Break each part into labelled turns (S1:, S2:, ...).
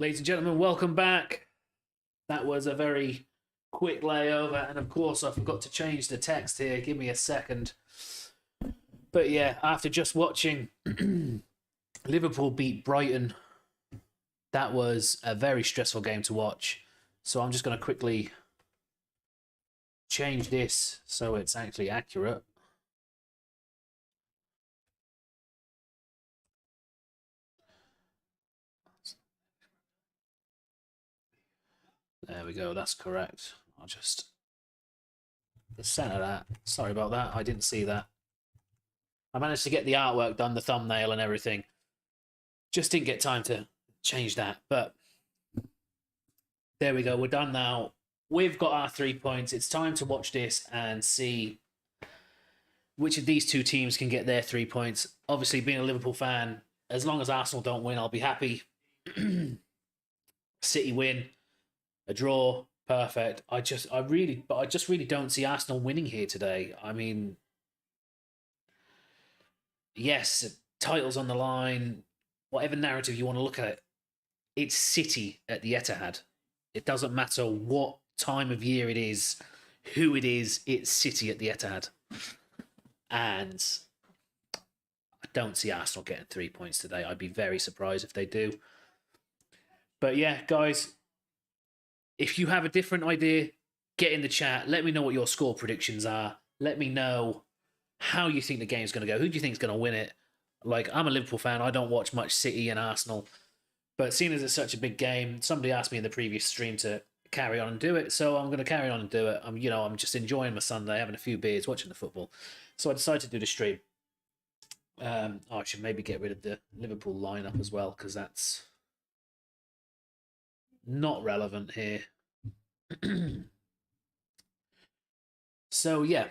S1: Ladies and gentlemen, welcome back. That was a very quick layover, and of course I forgot to change the text here. Give me a second. But yeah, after just watching Liverpool beat Brighton, that was a very stressful game to watch. So I'm just going to quickly change this so it's actually accurate. There we go, that's correct. I'll just center that. Sorry about that, I didn't see that. I managed to get the artwork done, the thumbnail and everything. Just didn't get time to change that, but there we go, we're done now. We've got our 3 points. It's time to watch this and see which of these two teams can get their 3 points. Obviously, being a Liverpool fan, as long as Arsenal don't win, I'll be happy. City win, a draw, perfect. I just really don't see Arsenal winning here today. I mean, yes, titles on the line, whatever narrative you want to look at it, it's City at the Etihad. It doesn't matter what time of year it is, who it is, it's City at the Etihad. And I don't see Arsenal getting 3 points today. I'd be very surprised if they do. But yeah, guys, if you have a different idea, get in the chat. Let me know what your score predictions are. Let me know how you think the game's going to go. Who do you think is going to win it? Like, I'm a Liverpool fan. I don't watch much City and Arsenal. But seeing as it's such a big game, somebody asked me in the previous stream to carry on and do it, so I'm going to carry on and do it. I'm just enjoying my Sunday, having a few beers, watching the football. So I decided to do the stream. I should maybe get rid of the Liverpool lineup as well, because that's not relevant here. So yeah,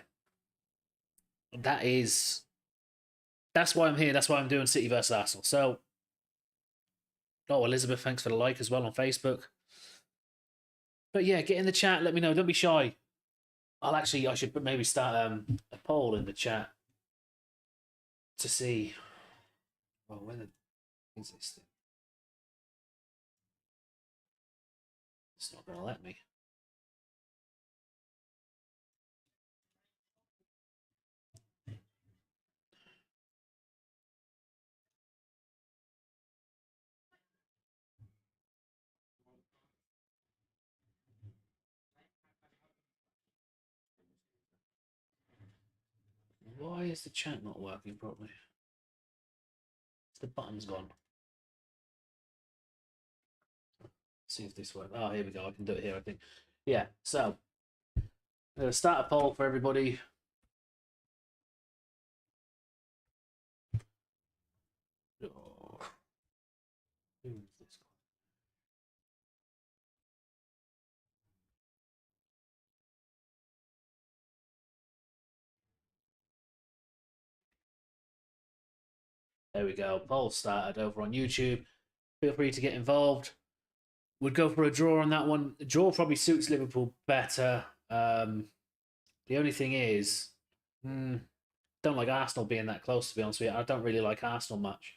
S1: that's why I'm here. That's why I'm doing City versus Arsenal. So, oh, Elizabeth, thanks for the like as well on Facebook. But yeah, get in the chat. Let me know. Don't be shy. I should maybe start a poll in the chat to see. Well, whether is this thing? It's not going to let me. Why is the chat not working properly? The button's gone. Let's see if this works. Oh, here we go. I can do it here, I think. Yeah, so I'm going to start a poll for everybody. Oh. Who's this guy? There we go. Poll started over on YouTube. Feel free to get involved. Would go for a draw on that one. A draw probably suits Liverpool better. The only thing is, don't like Arsenal being that close, to be honest with you. I don't really like Arsenal much.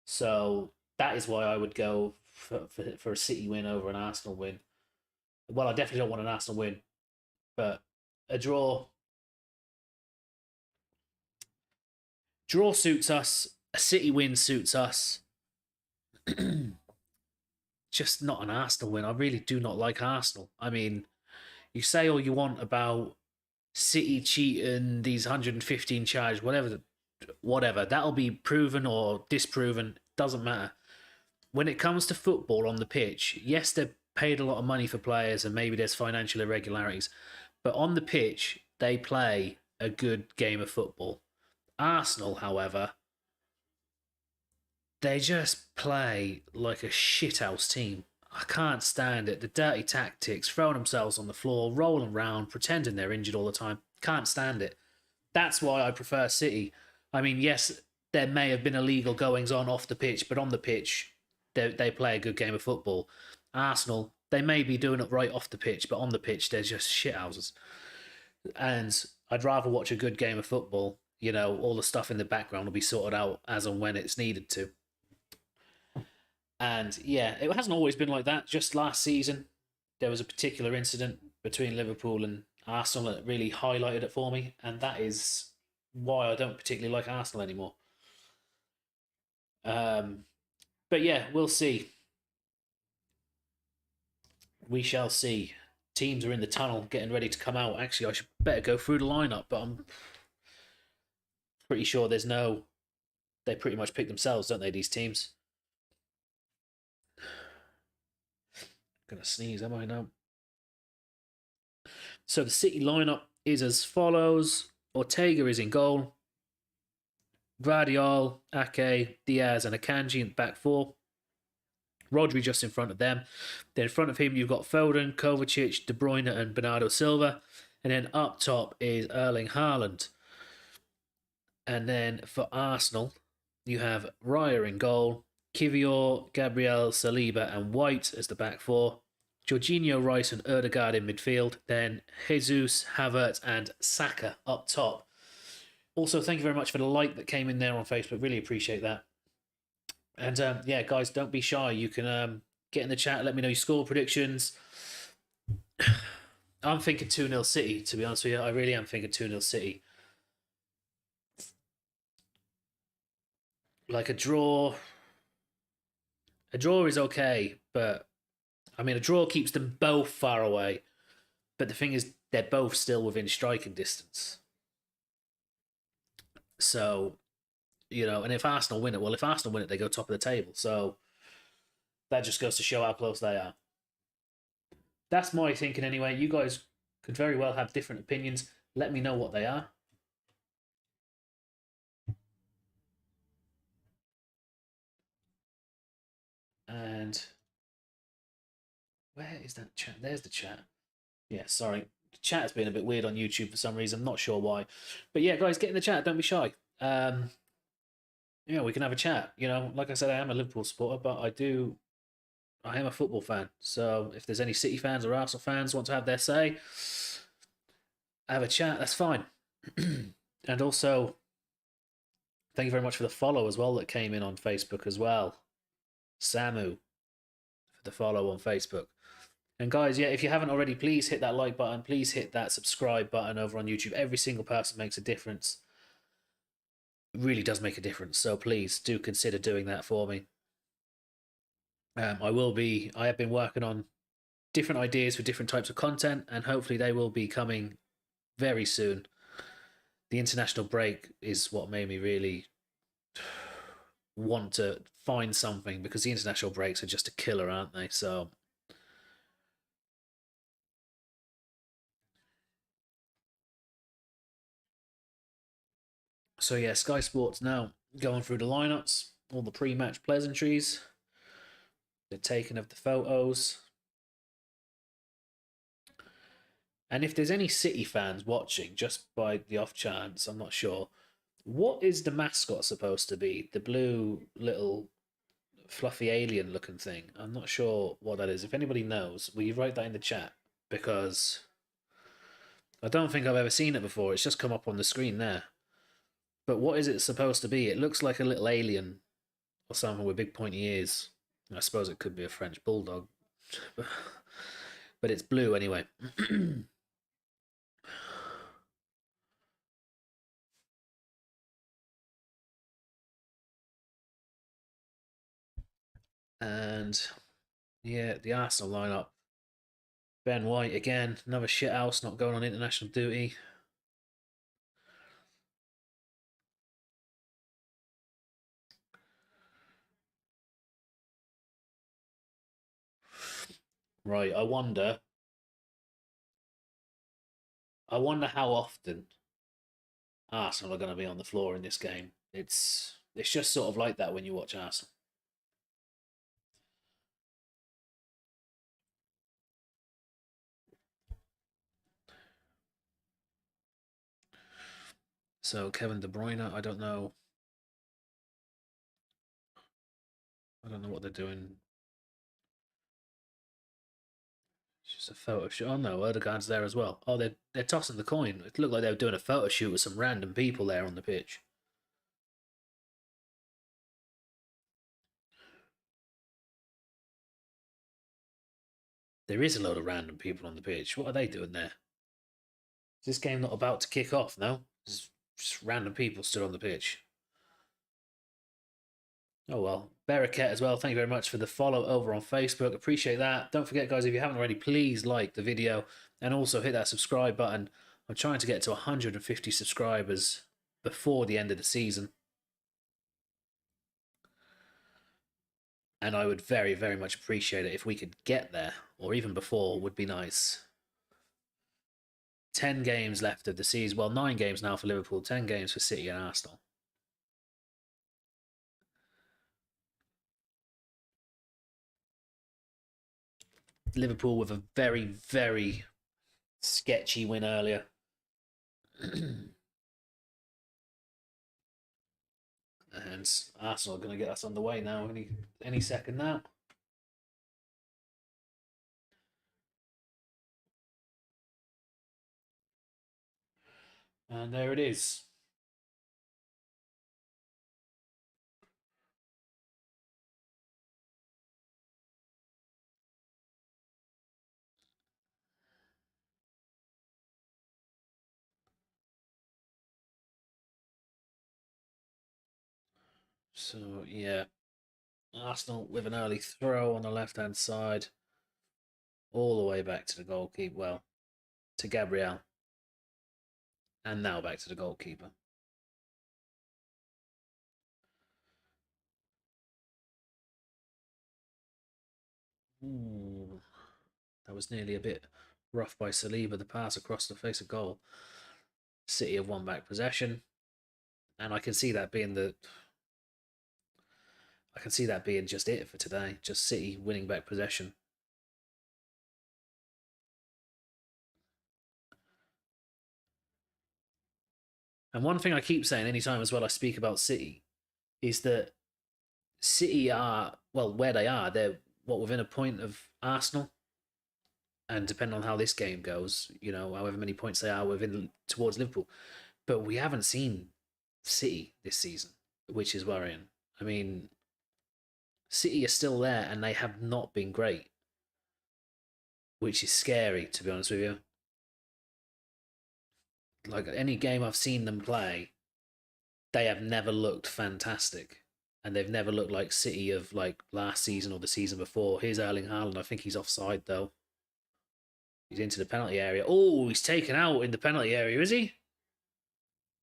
S1: So that is why I would go for a City win over an Arsenal win. Well, I definitely don't want an Arsenal win, but a draw. Draw suits us. A City win suits us. Just not an Arsenal win. I really do not like Arsenal. I mean, you say all you want about City cheating, these 115 charges, whatever. That'll be proven or disproven. Doesn't matter. When it comes to football on the pitch, yes, they're paid a lot of money for players and maybe there's financial irregularities, but on the pitch, they play a good game of football. Arsenal, however, they just play like a shithouse team. I can't stand it. The dirty tactics, throwing themselves on the floor, rolling around, pretending they're injured all the time. Can't stand it. That's why I prefer City. I mean, yes, there may have been illegal goings on off the pitch, but on the pitch, they play a good game of football. Arsenal, they may be doing it right off the pitch, but on the pitch, they're just shithouses. And I'd rather watch a good game of football. All the stuff in the background will be sorted out as and when it's needed to. And yeah, it hasn't always been like that. Just last season, there was a particular incident between Liverpool and Arsenal that really highlighted it for me, and that is why I don't particularly like Arsenal anymore. Um, but yeah, we'll see. We shall see. Teams are in the tunnel, getting ready to come out. Actually, I should better go through the lineup, but I'm pretty sure there's no. They pretty much pick themselves, don't they? These teams. Gonna sneeze, am I now? So the City lineup is as follows: Ortega is in goal. Gvardiol, Ake, Diaz, and Akanji in back four. Rodri just in front of them. Then in front of him, you've got Foden, Kovacic, De Bruyne, and Bernardo Silva. And then up top is Erling Haaland. And then for Arsenal, you have Raya in goal, Kivior, Gabriel, Saliba, and White as the back four. Jorginho, Rice, and Erdegaard in midfield. Then Jesus, Havertz, and Saka up top. Also, thank you very much for the like that came in there on Facebook. Really appreciate that. And yeah, guys, don't be shy. You can get in the chat, let me know your score predictions. I'm thinking 2-0 City, to be honest with you. I really am thinking 2-0 City. Like a draw. A draw is okay, but I mean, a draw keeps them both far away. But the thing is, they're both still within striking distance. So, you know, and if Arsenal win it, well, if Arsenal win it, they go top of the table. So that just goes to show how close they are. That's my thinking anyway. You guys could very well have different opinions. Let me know what they are. And where is that chat? There's the chat. Yeah, sorry. The chat has been a bit weird on YouTube for some reason. I'm not sure why. But yeah, guys, get in the chat. Don't be shy. Yeah, we can have a chat. You know, like I said, I am a Liverpool supporter, but I am a football fan. So if there's any City fans or Arsenal fans want to have their say, have a chat, that's fine. And also, thank you very much for the follow as well that came in on Facebook as well. Samu for the follow on Facebook. And guys, yeah, if you haven't already, please hit that like button. Please hit that subscribe button over on YouTube. Every single person makes a difference. It really does make a difference. So please do consider doing that for me. I have been working on different ideas for different types of content, and hopefully they will be coming very soon. The international break is what made me really want to find something, because the international breaks are just a killer, aren't they? So yeah, Sky Sports now going through the lineups, all the pre-match pleasantries, the taking of the photos. And if there's any City fans watching, just by the off chance, I'm not sure, what is the mascot supposed to be? The blue little fluffy alien looking thing. I'm not sure what that is. If anybody knows, will you write that in the chat? Because I don't think I've ever seen it before. It's just come up on the screen there. But what is it supposed to be? It looks like a little alien or something with big pointy ears. I suppose it could be a French bulldog. But it's blue anyway. And yeah, the Arsenal lineup. Ben White again, another shit house, not going on international duty. Right, I wonder how often Arsenal are going to be on the floor in this game. It's just sort of like that when you watch Arsenal. So Kevin De Bruyne, I don't know. I don't know what they're doing. It's just a photo shoot. Oh no, Erdogan's there as well. Oh, they're tossing the coin. It looked like they were doing a photo shoot with some random people there on the pitch. There is a load of random people on the pitch. What are they doing there? Is this game not about to kick off? No? There's just random people stood on the pitch. Oh well. Baraket as well. Thank you very much for the follow over on Facebook. Appreciate that. Don't forget, guys, if you haven't already, please like the video and also hit that subscribe button. I'm trying to get to 150 subscribers before the end of the season. And I would very, very much appreciate it if we could get there, or even before would be nice. 10 games left of the season. Well, 9 games now for Liverpool, 10 games for City and Arsenal. Liverpool with a very, very sketchy win earlier. And Arsenal are going to get us underway now any second now. And there it is. So, yeah. Arsenal with an early throw on the left-hand side. All the way back to the goalkeeper. Well, to Gabriel. And now back to the goalkeeper. Ooh, that was nearly a bit rough by Saliba. The pass across the face of goal. City have won back possession. And I can see that being just it for today. Just City winning back possession. And one thing I keep saying anytime as well I speak about City is that City are, well, where they are, they're within a point of Arsenal. And depending on how this game goes, however many points they are within towards Liverpool. But we haven't seen City this season, which is worrying. I mean, City are still there and they have not been great, which is scary, to be honest with you. Like any game I've seen them play, they have never looked fantastic. And they've never looked like City of like last season or the season before. Here's Erling Haaland. I think he's offside though. He's into the penalty area. Oh, he's taken out in the penalty area, is he?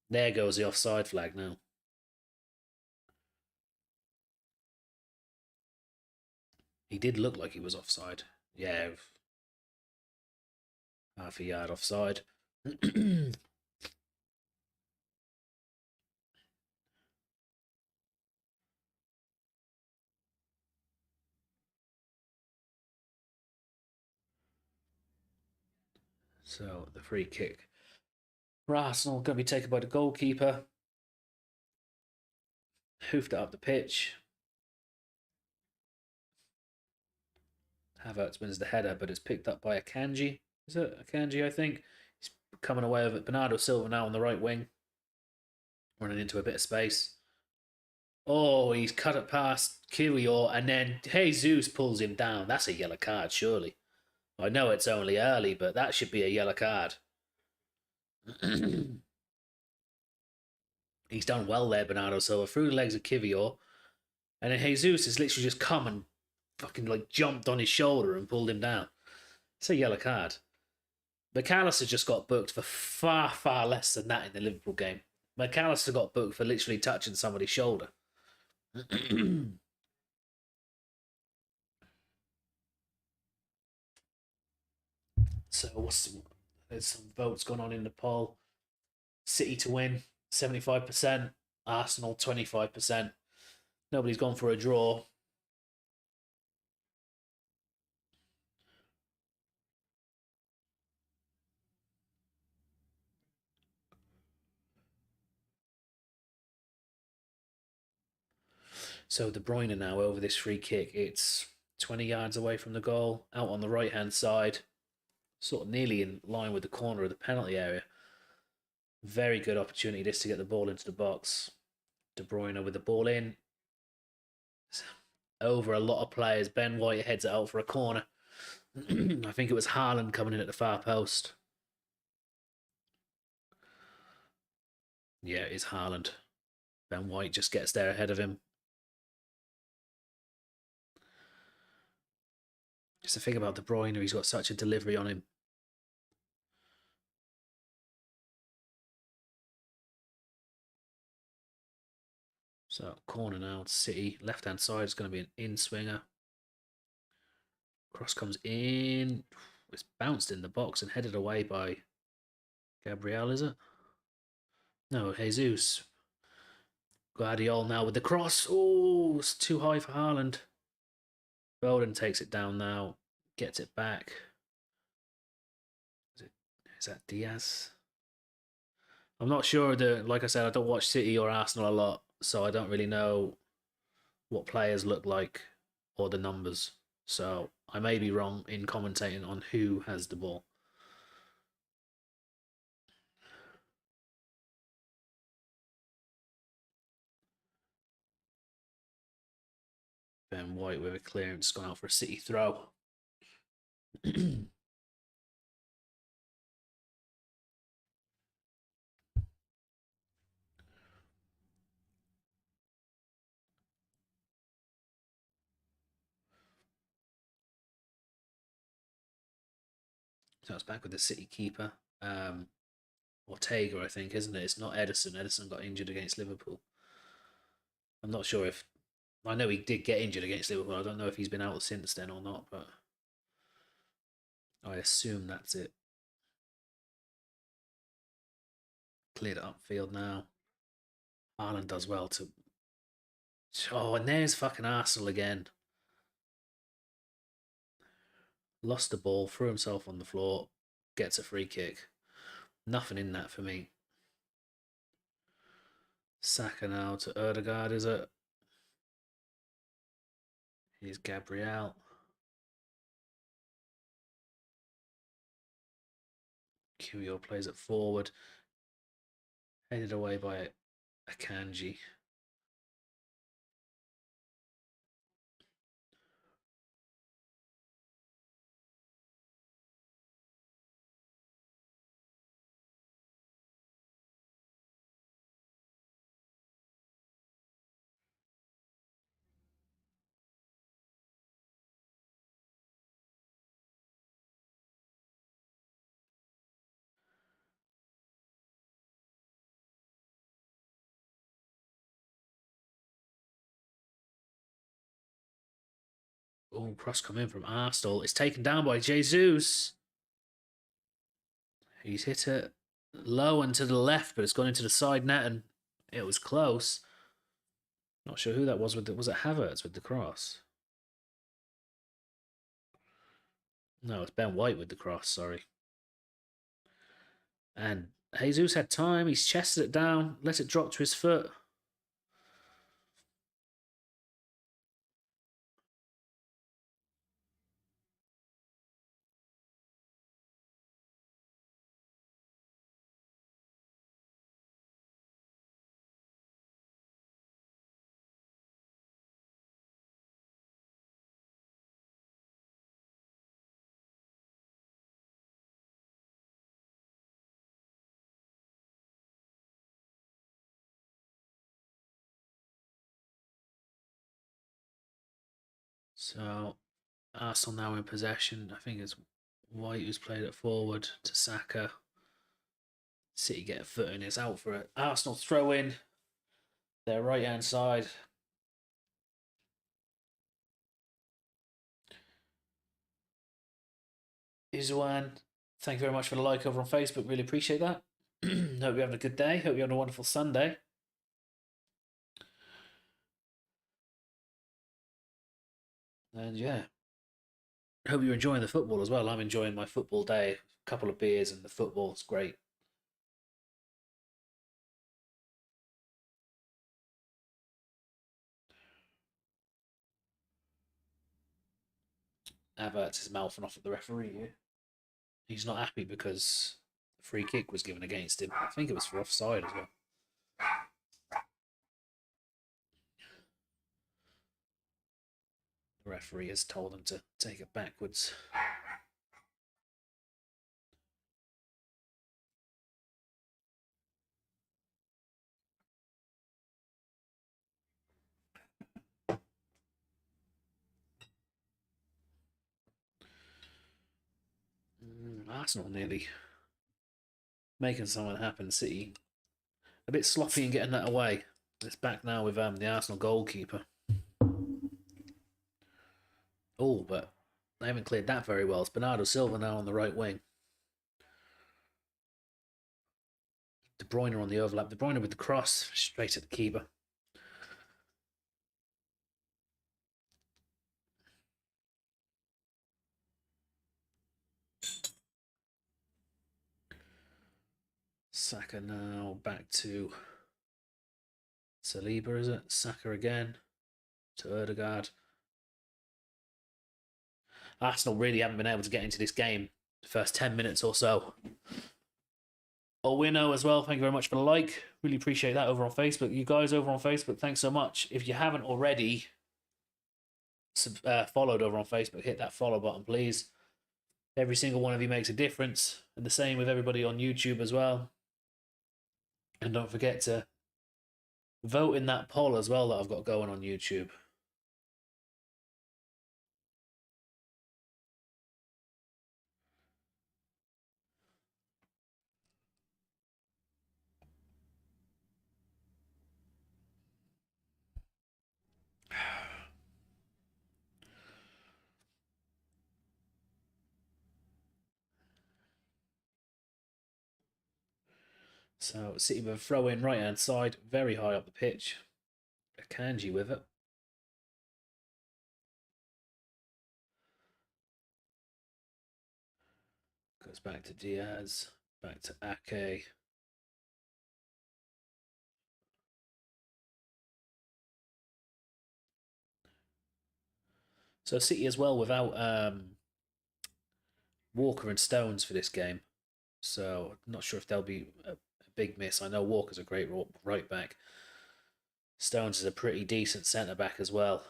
S1: There goes the offside flag now. He did look like he was offside. Yeah. Half a yard offside. So the free kick for Arsenal going to be taken by the goalkeeper. Hoofed it up the pitch. Havertz wins the header, but it's picked up by Akanji. Is it Akanji, I think? He's coming away with it. Bernardo Silva now on the right wing. Running into a bit of space. Oh, he's cut it past Kyrgios, and then Jesus pulls him down. That's a yellow card, surely. I know it's only early, but that should be a yellow card. He's done well there, Bernardo Silva, through the legs of Kyrgios. And then Jesus has literally just come and fucking like jumped on his shoulder and pulled him down. It's a yellow card. McAllister just got booked for far, far less than that in the Liverpool game. McAllister got booked for literally touching somebody's shoulder. So there's some votes going on in the poll. City to win, 75%. Arsenal, 25%. Nobody's gone for a draw. So De Bruyne now over this free kick. It's 20 yards away from the goal, out on the right-hand side, sort of nearly in line with the corner of the penalty area. Very good opportunity this to get the ball into the box. De Bruyne with the ball in. Over a lot of players. Ben White heads it out for a corner. I think it was Haaland coming in at the far post. Yeah, it's Haaland. Ben White just gets there ahead of him. Just the thing about De Bruyne, he's got such a delivery on him. So, corner now, City. Left-hand side is going to be an in-swinger. Cross comes in. It's bounced in the box and headed away by Gabriel, is it? No, Jesus. Guardiola now with the cross. Oh, it's too high for Haaland. Foden takes it down now. Gets it back. Is that Diaz? I'm not sure that, like I said, I don't watch City or Arsenal a lot, so I don't really know what players look like or the numbers. So I may be wrong in commentating on who has the ball. Ben White with a clearance gone out for a City throw. So it's back with the City keeper. Ortega, I think, isn't it? It's not Edison. Edison got injured against Liverpool. I'm not sure if. I know he did get injured against Liverpool. I don't know if he's been out since then or not, but I assume that's it. Cleared it upfield now. Haaland does well to. Oh, and there's fucking Arsenal again. Lost the ball, threw himself on the floor, gets a free kick. Nothing in that for me. Saka now to Erdegaard, is it? Here's Gabriel. Kyogo plays it forward. Headed away by Akanji. Oh, cross come in from Arsenal. It's taken down by Jesus. He's hit it low and to the left, but it's gone into the side net and it was close. Not sure who that was with was it Havertz with the cross? No, it's Ben White with the cross, sorry. And Jesus had time, he's chested it down, let it drop to his foot. So Arsenal now in possession. I think it's White who's played it forward to Saka. City get a foot in, it's out for it. Arsenal throw in their right hand side. Izuan, thank you very much for the like over on Facebook. Really appreciate that. Hope you're having a good day. Hope you're having a wonderful Sunday. And yeah, hope you're enjoying the football as well. I'm enjoying my football day. A couple of beers and the football's great. Havertz is mouthing off at the referee here. He's not happy because the free kick was given against him. I think it was for offside as well. The referee has told him to take it backwards. Arsenal nearly making something happen. City a bit sloppy in getting that away. It's back now with the Arsenal goalkeeper. Oh, but they haven't cleared that very well. It's Bernardo Silva now on the right wing. De Bruyne on the overlap. De Bruyne with the cross straight at the keeper. Saka now back to Saliba, is it? Saka again to Ødegaard. Arsenal really haven't been able to get into this game the first 10 minutes or so. Owino as well, thank you very much for the like. Really appreciate that over on Facebook. You guys over on Facebook, thanks so much. If you haven't already followed over on Facebook, hit that follow button, please. Every single one of you makes a difference. And the same with everybody on YouTube as well. And don't forget to vote in that poll as well that I've got going on YouTube. So City with a throw in right hand side, very high up the pitch. Akanji with it. Goes back to Diaz, back to Ake. So City as well without Walker and Stones for this game. So not sure if they'll be a big miss. I know Walker's a great right back. Stones is a pretty decent centre back as well.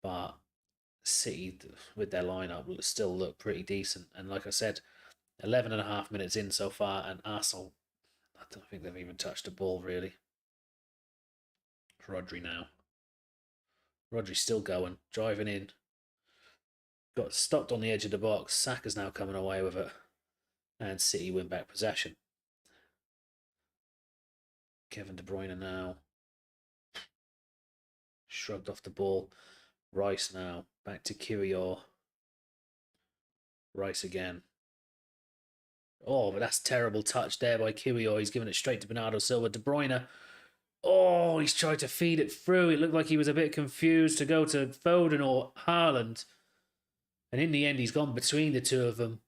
S1: But City with their lineup will still look pretty decent. And like I said, 11 and a half minutes in so far, and Arsenal, I don't think they've even touched the ball really. Rodri now. Rodri's still going, driving in. Got stopped on the edge of the box. Saka's now coming away with it. And City win back possession. Kevin De Bruyne now. Shrugged off the ball. Rice now. Back to Kirior. Rice again. Oh, but that's a terrible touch there by Kirior. He's giving it straight to Bernardo Silva. De Bruyne. Oh, he's tried to feed it through. It looked like he was a bit confused to go to Foden or Haaland. And in the end, he's gone between the two of them.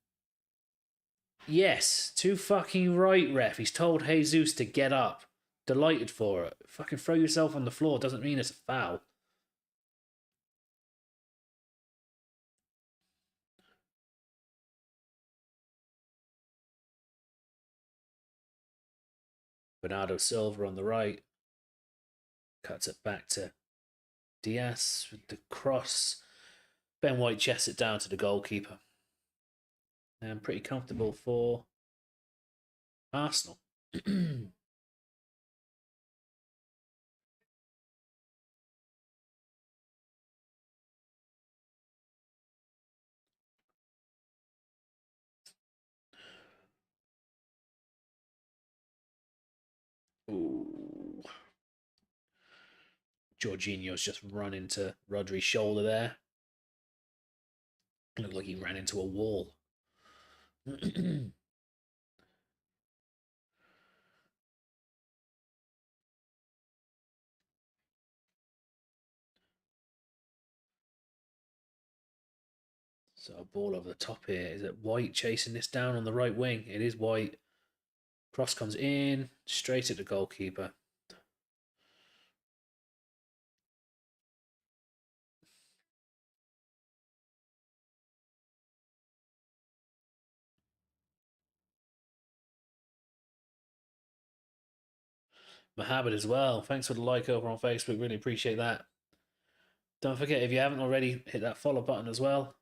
S1: Yes, too fucking right, ref. He's told Jesus to get up. Delighted for it. Fucking throw yourself on the floor doesn't mean it's a foul. Bernardo Silva on the right. Cuts it back to Diaz with the cross. Ben White chests it down to the goalkeeper. And pretty comfortable for Arsenal. Ooh. Jorginho's just run into Rodri's shoulder there. Looked like he ran into a wall. So a ball over the top here. Is it White chasing this down on the right wing? It is White. Cross comes in, straight at the goalkeeper. Mohammed as well. Thanks for the like over on Facebook. Really appreciate that. Don't forget, if you haven't already, hit that follow button as well.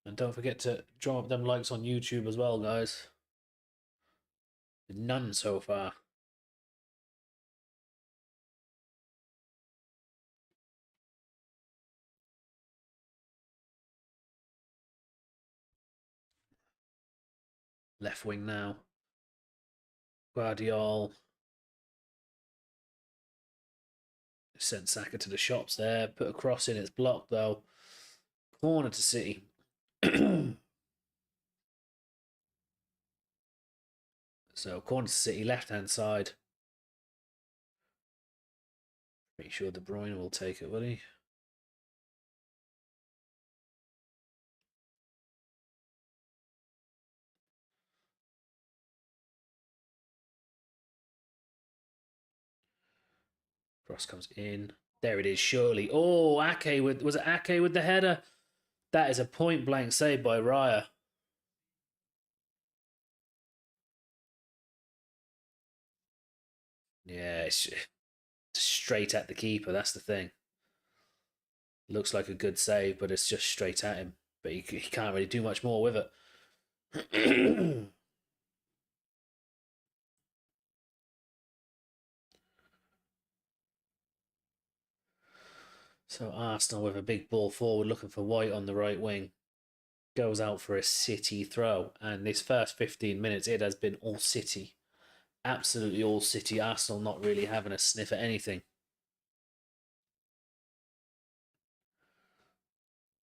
S1: And don't forget to drop them likes on YouTube as well, guys. None so far. Left wing now. Guardiola sent Saka to the shops there. Put a cross in. It's blocked though. Corner to City. So corner to City, left hand side. Pretty sure De Bruyne will take it, will he? Cross comes in. There it is, surely. Oh, Ake with was it Ake with the header? That is a point blank save by Raya. Yeah, it's straight at the keeper. That's the thing. Looks like a good save, but it's just straight at him. But he can't really do much more with it. So Arsenal with a big ball forward looking for White on the right wing. Goes out for a City throw. And this first 15 minutes, it has been all City. Absolutely all City. Arsenal not really having a sniff at anything.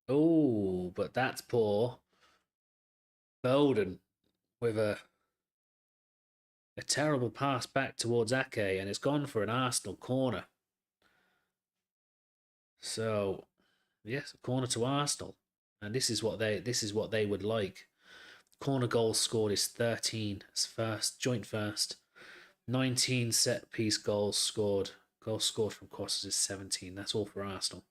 S1: Oh, but that's poor. Bowden with a terrible pass back towards Ake, and it's gone for an Arsenal corner. So, yes, a corner to Arsenal, and this is what they would like. Corner goals scored is 13. It's first joint first. 19 set piece goals scored. Goals scored from crosses is 17. That's all for Arsenal.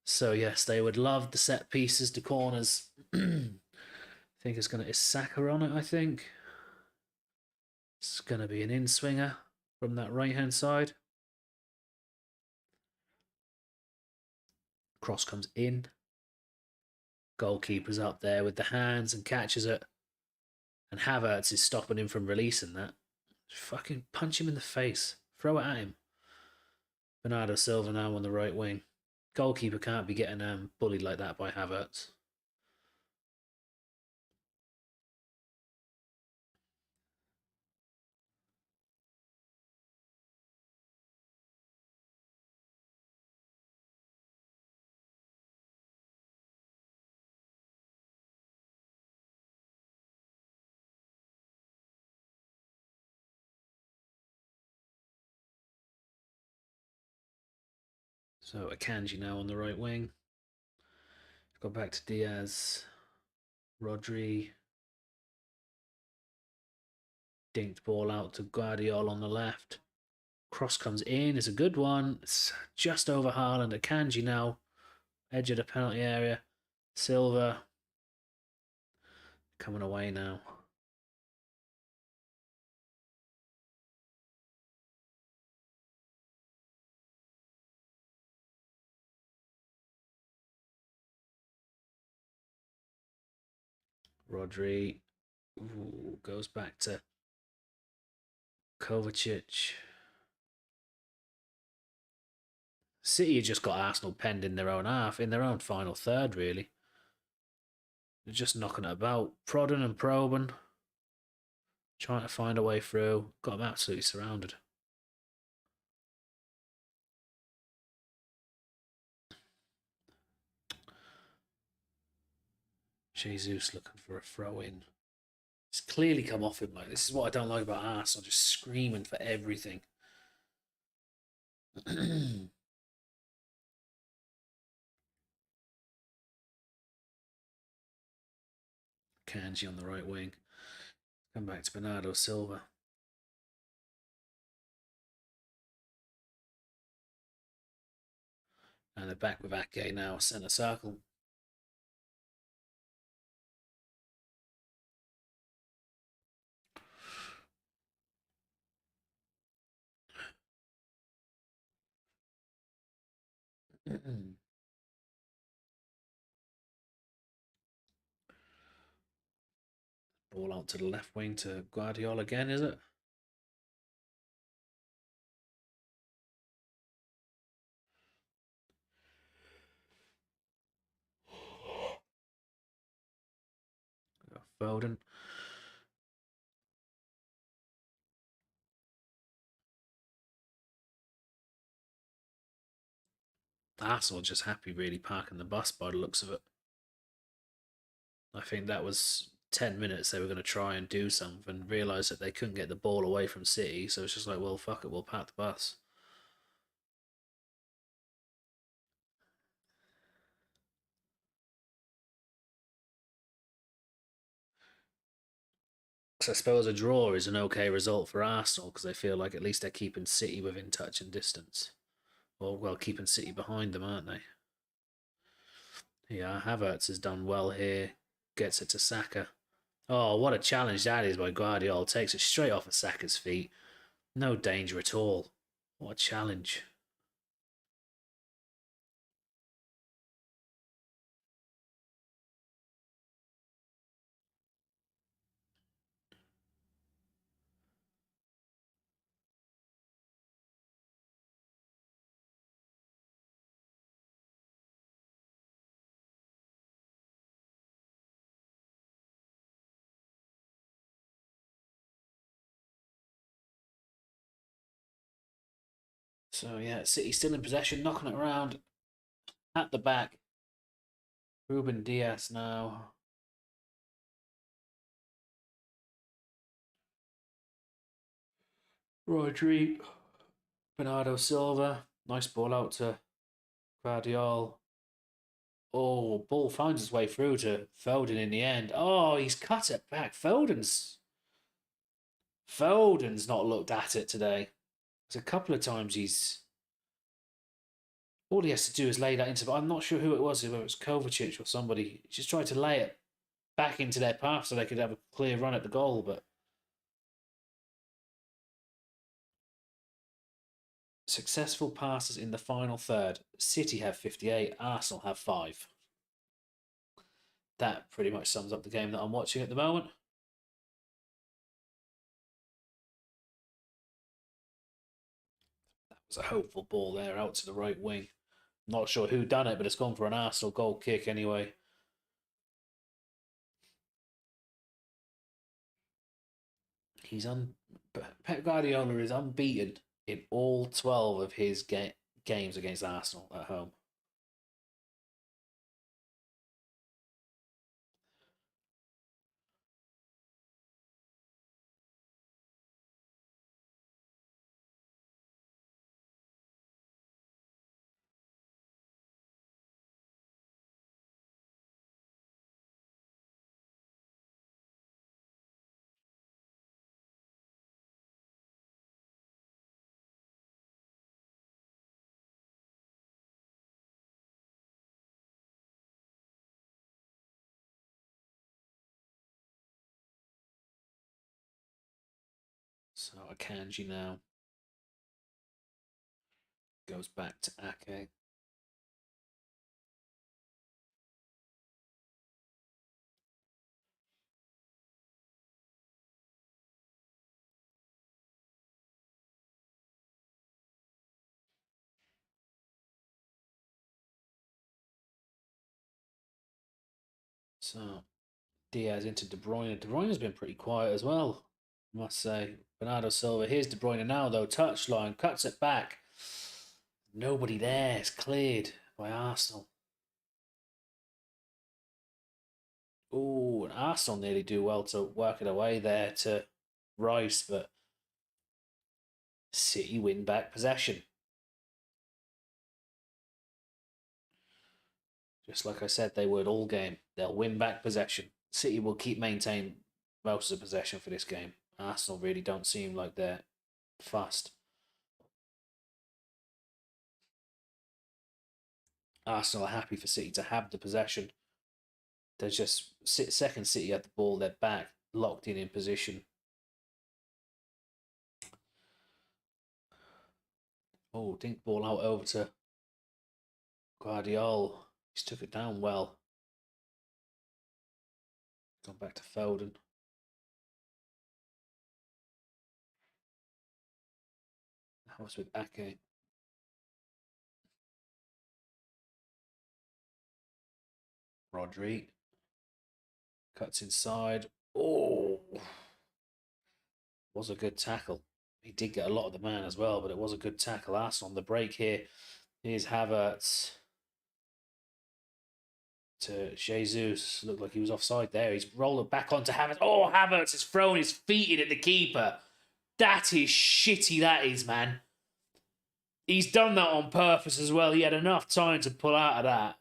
S1: So yes, they would love the set pieces, the corners. I think it's gonna is Saka on it. I think it's gonna be an in swinger from that right hand side. Cross comes in. Goalkeeper's up there with the hands and catches it. And Havertz is stopping him from releasing that. Fucking punch him in the face. Throw it at him. Bernardo Silva now on the right wing. Goalkeeper can't be getting bullied like that by Havertz. So Akanji now on the right wing. Go back to Diaz. Rodri. Dinked ball out to Guardiola on the left. Cross comes in. It's a good one. It's just over Haaland. Akanji now. Edge of the penalty area. Silva. Coming away now. Rodri goes back to Kovacic. City just got Arsenal penned in their own half, in their own final third, really. They're just knocking it about, prodding and probing, trying to find a way through. Got them absolutely surrounded. Jesus looking for a throw in. It's clearly come off him. Like, this is what I don't like about Arsenal, just screaming for everything. Kanji on the right wing. Come back to Bernardo Silva. And they're back with Ake now, centre circle. Ball out to the left wing to Guardiola again, is it? Foden. Arsenal just happy really parking the bus by the looks of it. I think that was 10 minutes they were going to try and do something, realised that they couldn't get the ball away from City, so it's just like, well, fuck it, we'll park the bus. So I suppose a draw is an okay result for Arsenal because they feel like at least they're keeping City within touch and distance. Or, well, keeping City behind them, aren't they? Yeah, Havertz has done well here. Gets it to Saka. Oh, what a challenge that is by Guardiola. Takes it straight off of Saka's feet. No danger at all. What a challenge. So, yeah, City still in possession, knocking it around at the back. Ruben Diaz now. Rodri. Bernardo Silva. Nice ball out to Guardiola. Oh, ball finds its way through to Foden in the end. Oh, he's cut it back. Foden's not looked at it today. There's a couple of times he's all he has to do is lay that into. But I'm not sure who it was, whether it was Kovacic or somebody. He just tried to lay it back into their path so they could have a clear run at the goal. But successful passes in the final third. City have 58. Arsenal have 5. That pretty much sums up the game that I'm watching at the moment. That was a hopeful ball there out to the right wing. Not sure who done it, but it's gone for an Arsenal goal kick anyway. He's Pep Guardiola is unbeaten in all 12 of his games against Arsenal at home. So Akanji now goes back to Ake. So Diaz into De Bruyne. De Bruyne's been pretty quiet as well, I must say. Bernardo Silva. Here's De Bruyne now, though. Touchline, cuts it back. Nobody there. It's cleared by Arsenal. Oh, and Arsenal nearly do well to work it away there to Rice, but City win back possession. Just like I said, they would all game. They'll win back possession. City will keep maintaining most of the possession for this game. Arsenal really don't seem like they're fast. Arsenal are happy for City to have the possession. They're just second City at the ball. They're back, locked in position. Oh, dink ball out over to Guardiola. He's took it down well. Gone back to Foden. That was with Ake. Rodri cuts inside. Oh, was a good tackle. He did get a lot of the man as well, but it was a good tackle. Arsenal on the break here. Here's Havertz to Jesus. Looked like he was offside there. He's rolled back onto Havertz. Oh, Havertz has thrown his feet in at the keeper. That is shitty, that is, man. He's done that on purpose as well. He had enough time to pull out of that.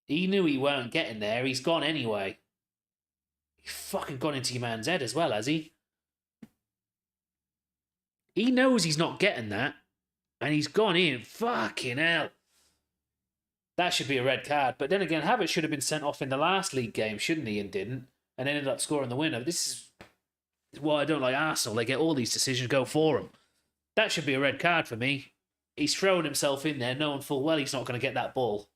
S1: He knew he weren't getting there. He's gone anyway. He's fucking gone into your man's head as well, has he? He knows he's not getting that. And he's gone in. Fucking hell. That should be a red card. But then again, Havertz should have been sent off in the last league game, shouldn't he? And didn't. And ended up scoring the winner. This is why I don't like Arsenal. They get all these decisions go for them. That should be a red card for me. He's throwing himself in there, knowing full well he's not going to get that ball.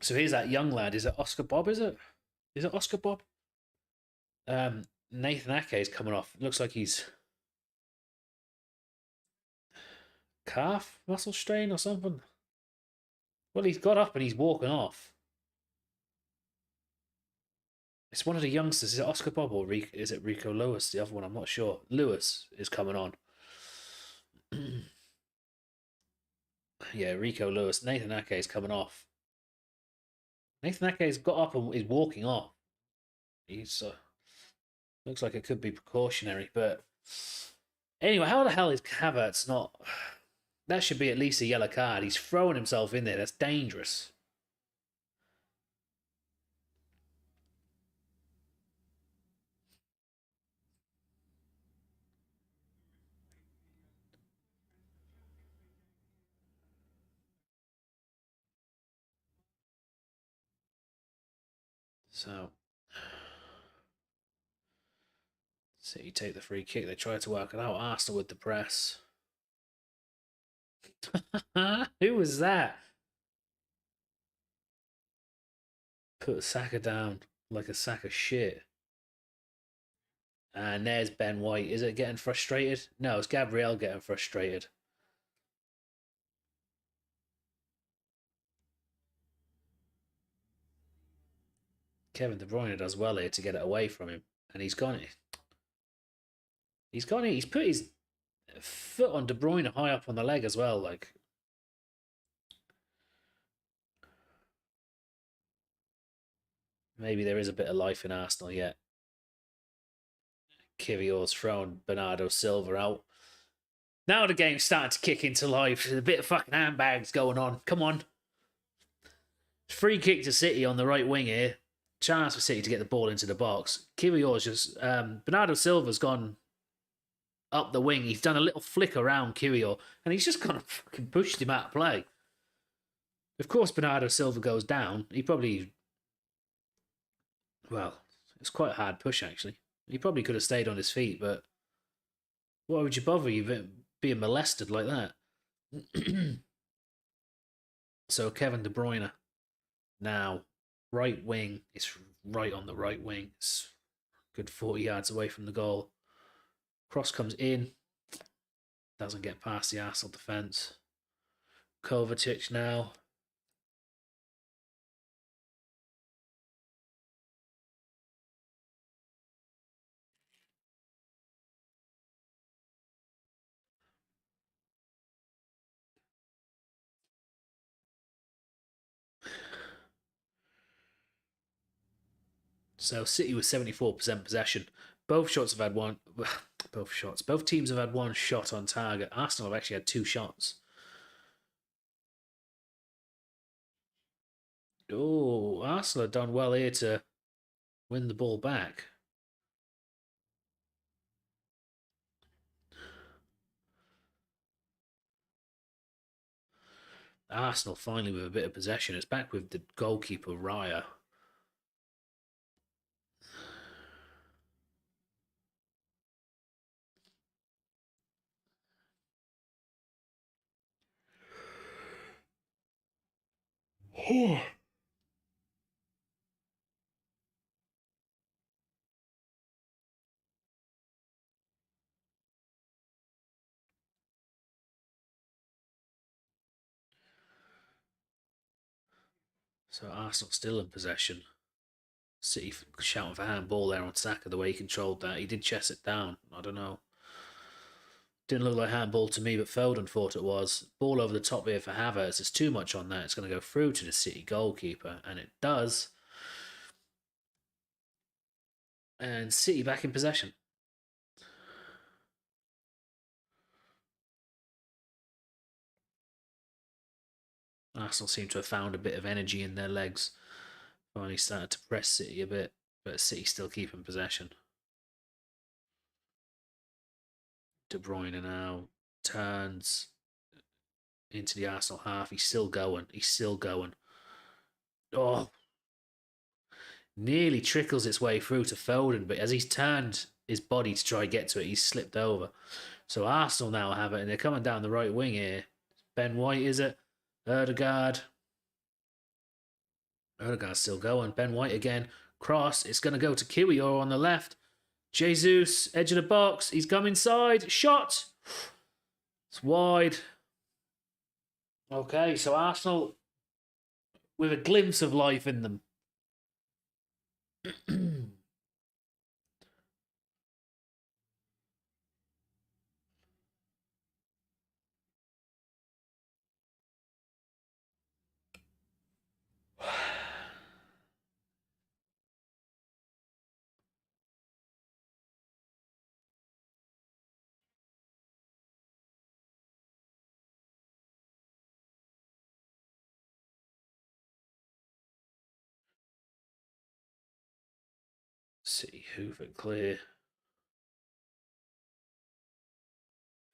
S1: So here's that young lad. Is it Oscar Bob, is it? Is it Oscar Bob? Nathan Ake is coming off. It looks like he's calf muscle strain or something. Well, he's got up and he's walking off. It's one of the youngsters. Is it Oscar Bob or is it Rico Lewis? The other one, I'm not sure. Lewis is coming on. Yeah, Rico Lewis. Nathan Ake is coming off. Nathan Ake's got up and is walking off. He's looks like it could be precautionary, but anyway, how the hell is Havertz not? That should be at least a yellow card. He's throwing himself in there. That's dangerous. So, City take the free kick. They try to work it out. Arsenal with the press. Who was that? Put Saka down like a sack of shit. And there's Ben White. Is it getting frustrated? No, it's Gabriel getting frustrated. Kevin De Bruyne does well here to get it away from him. And he's gone it. He's gone it. He's put his foot on De Bruyne high up on the leg as well. Like, maybe there is a bit of life in Arsenal yet. Kivior's thrown Bernardo Silva out. Now the game's starting to kick into life. There's a bit of fucking handbags going on. Come on. Free kick to City on the right wing here. Chance for City to get the ball into the box. Kivior's just... Bernardo Silva's gone up the wing. He's done a little flick around Kivior, and he's just kind of fucking pushed him out of play. Of course, Bernardo Silva goes down. He probably... Well, it's quite a hard push, actually. He probably could have stayed on his feet, but why would you bother you being molested like that? So Kevin De Bruyne now, right wing. It's right on the right wing. It's good 40 yards away from the goal. Cross comes in. Doesn't get past the Arsenal defence. Kovacic now. So City with 74% possession. Both shots have had one. Both teams have had one shot on target. Arsenal have actually had two shots. Oh, Arsenal have done well here to win the ball back. Arsenal finally with a bit of possession. It's back with the goalkeeper, Raya. So Arsenal still in possession. City shouting for handball there on Saka, the way he controlled that. He did chest it down. I don't know. Didn't look like handball to me, but Foden thought it was. Ball over the top here for Havertz. There's too much on that. It's going to go through to the City goalkeeper, and it does. And City back in possession. Arsenal seem to have found a bit of energy in their legs. Finally started to press City a bit, but City still keeping possession. De Bruyne now turns into the Arsenal half. He's still going. He's still going. Oh, nearly trickles its way through to Foden, but as he's turned his body to try and get to it, he's slipped over. So Arsenal now have it, and they're coming down the right wing here. Ben White, is it? Odegaard. Odegaard's still going. Ben White again. Cross. It's going to go to Kiwior on the left. Jesus, edge of the box. He's come inside. Shot. It's wide. Okay, so Arsenal with a glimpse of life in them. City hoof it clear.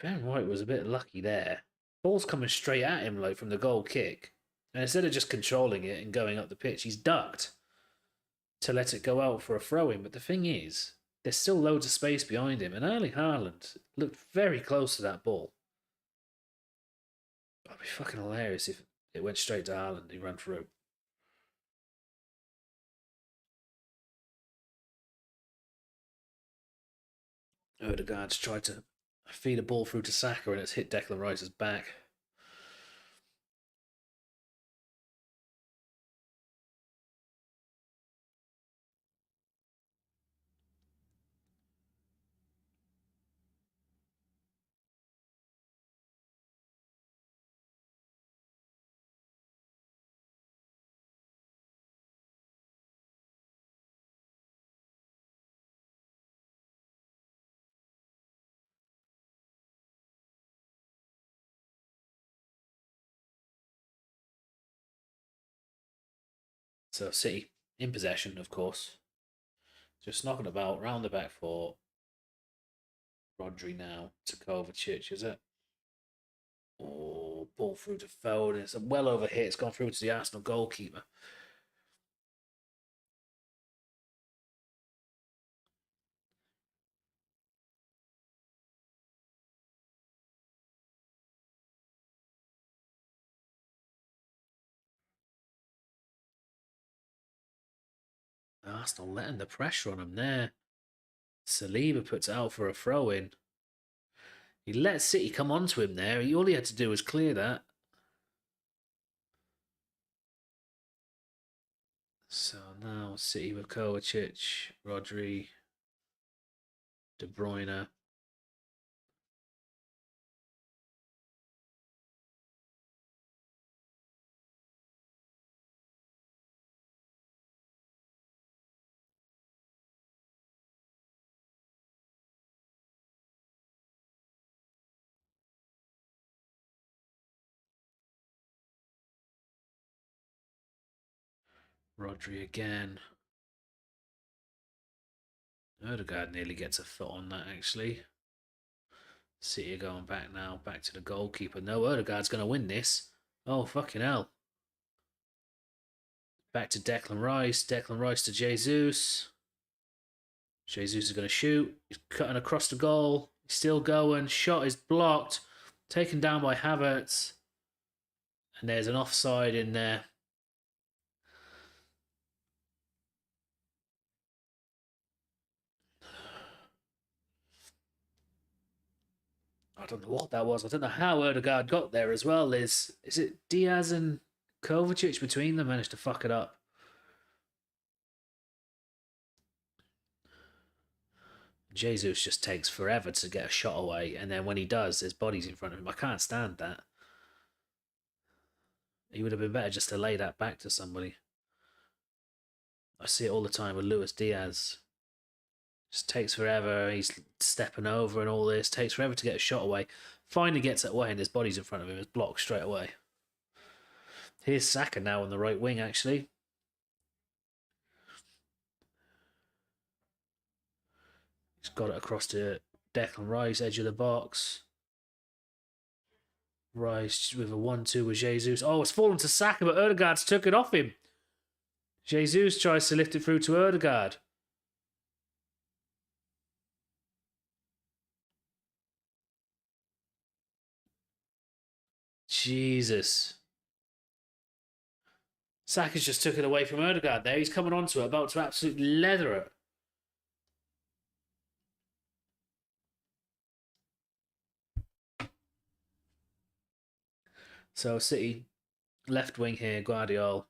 S1: Ben White was a bit lucky there. Ball's coming straight at him like from the goal kick. And instead of just controlling it and going up the pitch, he's ducked to let it go out for a throw-in. But the thing is, there's still loads of space behind him. And Erling Haaland looked very close to that ball. That'd be fucking hilarious if it went straight to Haaland and he ran through. Odegaard's tried to feed a ball through to Saka and it's hit Declan Rice's back. So City in possession, of course. Just knocking about round the back for Rodri now to Kovacic, is it? Oh, ball through to Foden. It's a well over hit. It's gone through to the Arsenal goalkeeper. Arsenal letting the pressure on him there. Saliba puts it out for a throw in. He let City come onto him there. All he had to do was clear that. So now City with Kovacic, Rodri, De Bruyne. Rodri again. Odegaard nearly gets a foot on that, actually. City are going back now, back to the goalkeeper. No, Odegaard's going to win this. Oh, fucking hell. Back to Declan Rice. Declan Rice to Jesus. Jesus is going to shoot. He's cutting across the goal. He's still going. Shot is blocked. Taken down by Havertz. And there's an offside in there. I don't know what that was. I don't know how Odegaard got there as well. Is it Diaz and Kovacic between them managed to fuck it up? Jesus just takes forever to get a shot away, and then when he does, his body's in front of him. I can't stand that. He would have been better just to lay that back to somebody. I see it all the time with Luis Diaz. Just takes forever. He's stepping over and all this. Takes forever to get a shot away. Finally gets it away, and his body's in front of him. It's blocked straight away. Here's Saka now on the right wing, actually. He's got it across to Declan Rice, edge of the box. Rice with a 1-2 with Jesus. Oh, it's fallen to Saka, but Ødegaard's took it off him. Jesus tries to lift it through to Ødegaard. Jesus. Saka's just took it away from Ødegaard there. He's coming onto it, about to absolutely leather it. So City, left wing here, Guardiola.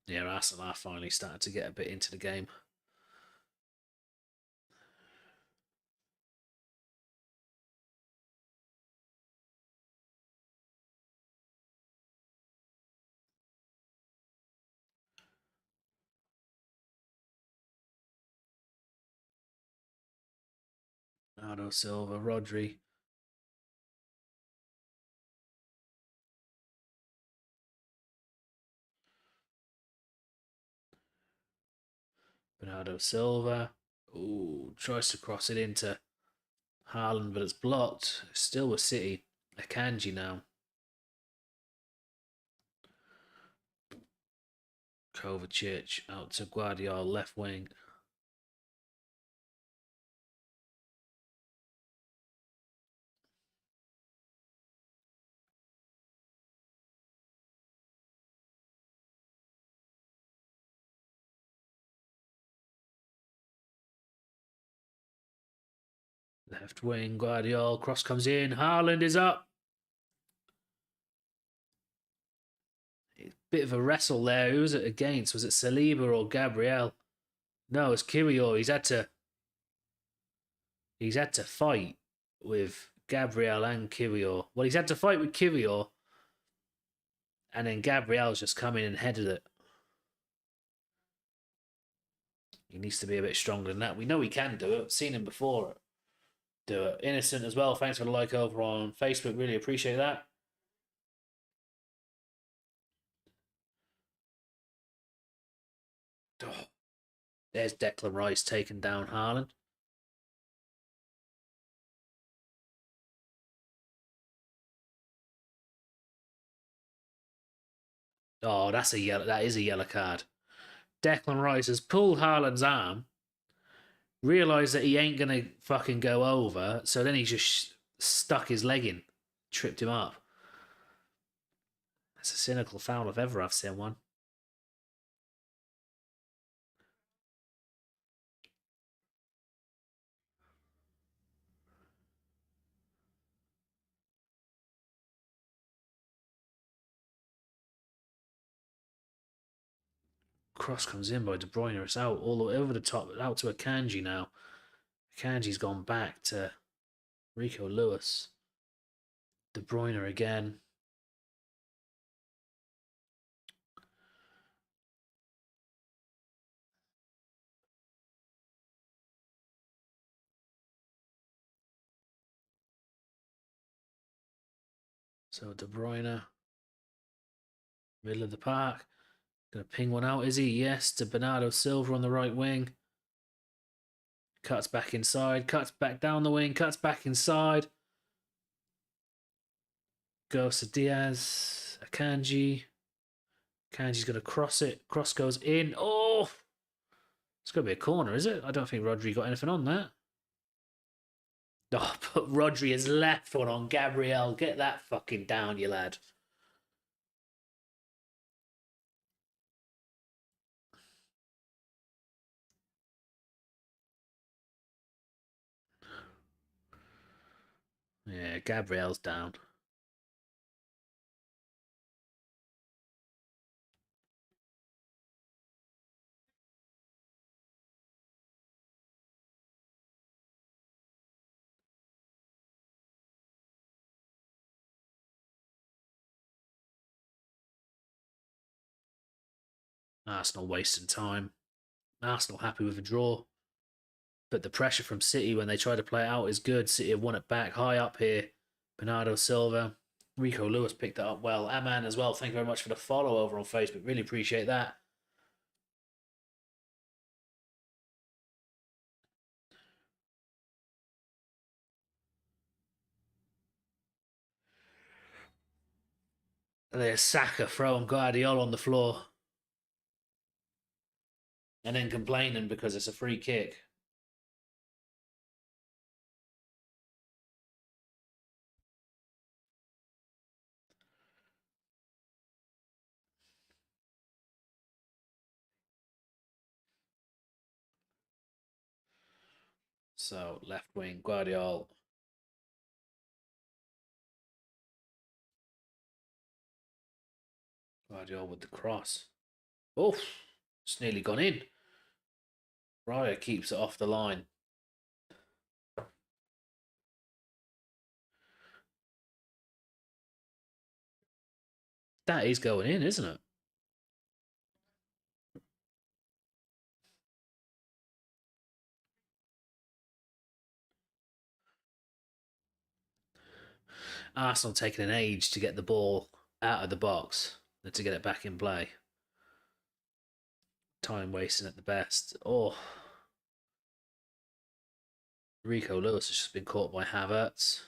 S1: Yeah, Arsenal are finally starting to get a bit into the game. Bernardo Silva, Rodri. Bernardo Silva. Ooh, tries to cross it into Haaland, but it's blocked. Still with City. Akanji now. Kovacic out to Guardiola, left wing. Left wing, Guardiola, cross comes in. Haaland is up. Bit of a wrestle there. Who was it against? Was it Saliba or Gabriel? No, it's Kirill. He's had to fight with Gabriel and Kirill. Well, he's had to fight with Kirill, and then Gabriel's just come in and headed it. He needs to be a bit stronger than that. We know he can do it. I've seen him before do it. Innocent as well. Thanks for the like over on Facebook. Really appreciate that. Oh, there's Declan Rice taking down Haaland. Oh, that's a yellow. That is a yellow card. Declan Rice has pulled Haaland's arm, realised that he ain't gonna fucking go over, so then he just stuck his leg in, tripped him up. That's a cynical foul if ever I've seen one. Cross comes in by De Bruyne. It's out all the way over the top, out to Akanji now. Akanji's gone back to Rico Lewis. De Bruyne again. So De Bruyne, middle of the park. Gonna ping one out, is he? Yes, to Bernardo Silva on the right wing. Cuts back inside, cuts back down the wing, cuts back inside. Goes to Diaz. Akanji. Akanji's going to cross it. Cross goes in. Oh! It's going to be a corner, is it? I don't think Rodri got anything on that. Oh, but Rodri has left one on Gabriel. Get that fucking down, you lad. Yeah, Gabriel's down. Arsenal wasting time. Arsenal happy with a draw. But the pressure from City when they try to play it out is good. City have won it back high up here. Bernardo Silva. Rico Lewis picked it up well. Aman as well. Thank you very much for the follow over on Facebook. Really appreciate that. And there's Saka throwing Guardiola on the floor. And then complaining because it's a free kick. So left wing, Guardiola. Guardiola with the cross. Oh, it's nearly gone in. Raya keeps it off the line. That is going in, isn't it? Arsenal taking an age to get the ball out of the box and to get it back in play. Time wasting at the best. Oh, Rico Lewis has just been caught by Havertz.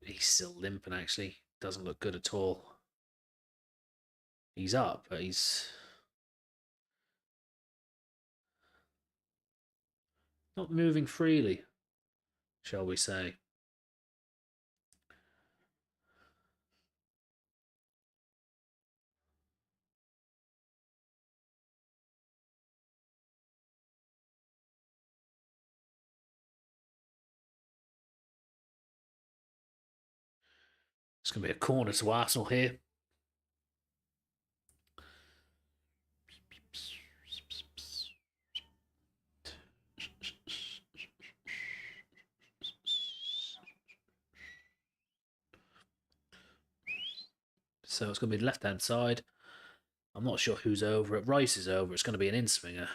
S1: He's still limping, actually. Doesn't look good at all. He's up, but he's not moving freely, shall we say. It's going to be a corner to Arsenal here. So it's going to be the left-hand side. I'm not sure who's over it. Rice is over. It's going to be an in-swinger.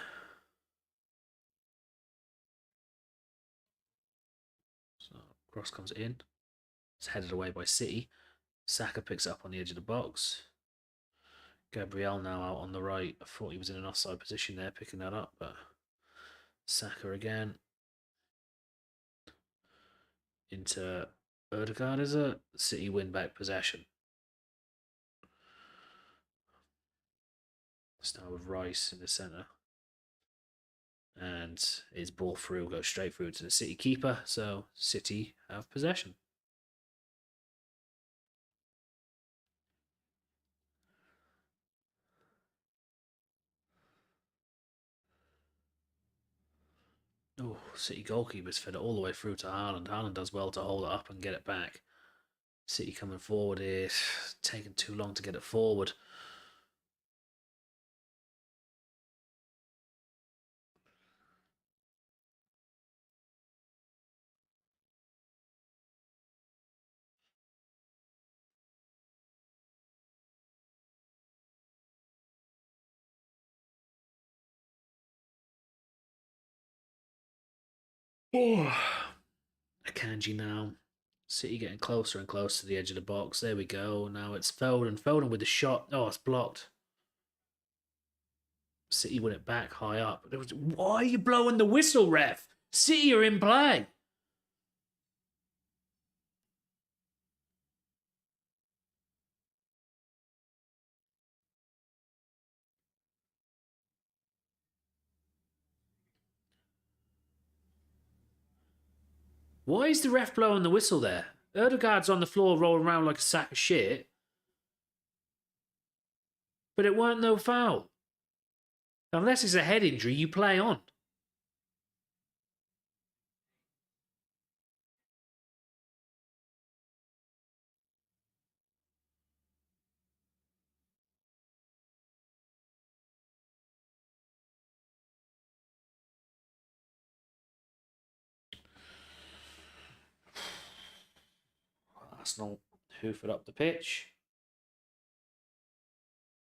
S1: So cross comes in. It's headed away by City. Saka picks it up on the edge of the box. Gabriel now out on the right. I thought he was in an offside position there, picking that up, but Saka again. Into Erdegaard, is it? City win back possession. Start with Rice in the centre. And his ball through goes straight through to the City keeper, so City have possession. Oh, City goalkeepers fed it all the way through to Haaland. Haaland does well to hold it up and get it back. City coming forward here, taking too long to get it forward. Oh, Akanji now. City getting closer and closer to the edge of the box. There we go. Now it's Foden. Foden with the shot. Oh, it's blocked. City win it back high up. Why are you blowing the whistle, ref? City are in play. Why is the ref blowing the whistle there? Erdegaard's on the floor rolling around like a sack of shit. But it weren't no foul. Unless it's a head injury, you play on. Arsenal hoof it up the pitch.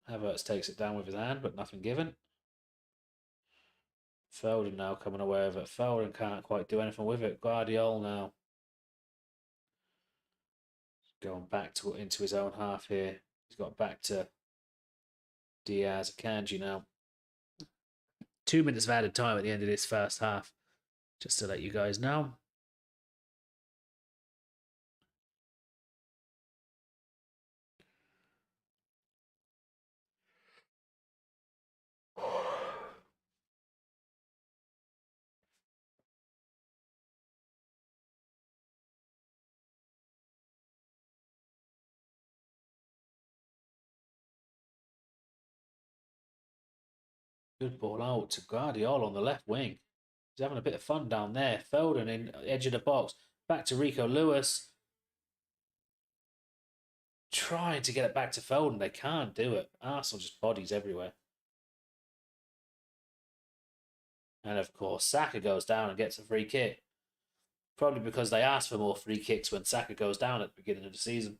S1: Havertz takes it down with his hand, but nothing given. Foden now coming away with it. Foden can't quite do anything with it. Guardiola now going back into his own half here. He's got back to Diaz, Kanji now. 2 minutes of added time at the end of this first half, just to let you guys know. Good ball out to Guardiola on the left wing. He's having a bit of fun down there. Foden in edge of the box. Back to Rico Lewis. Trying to get it back to Foden. They can't do it. Arsenal just bodies everywhere. And of course, Saka goes down and gets a free kick. Probably because they asked for more free kicks when Saka goes down at the beginning of the season.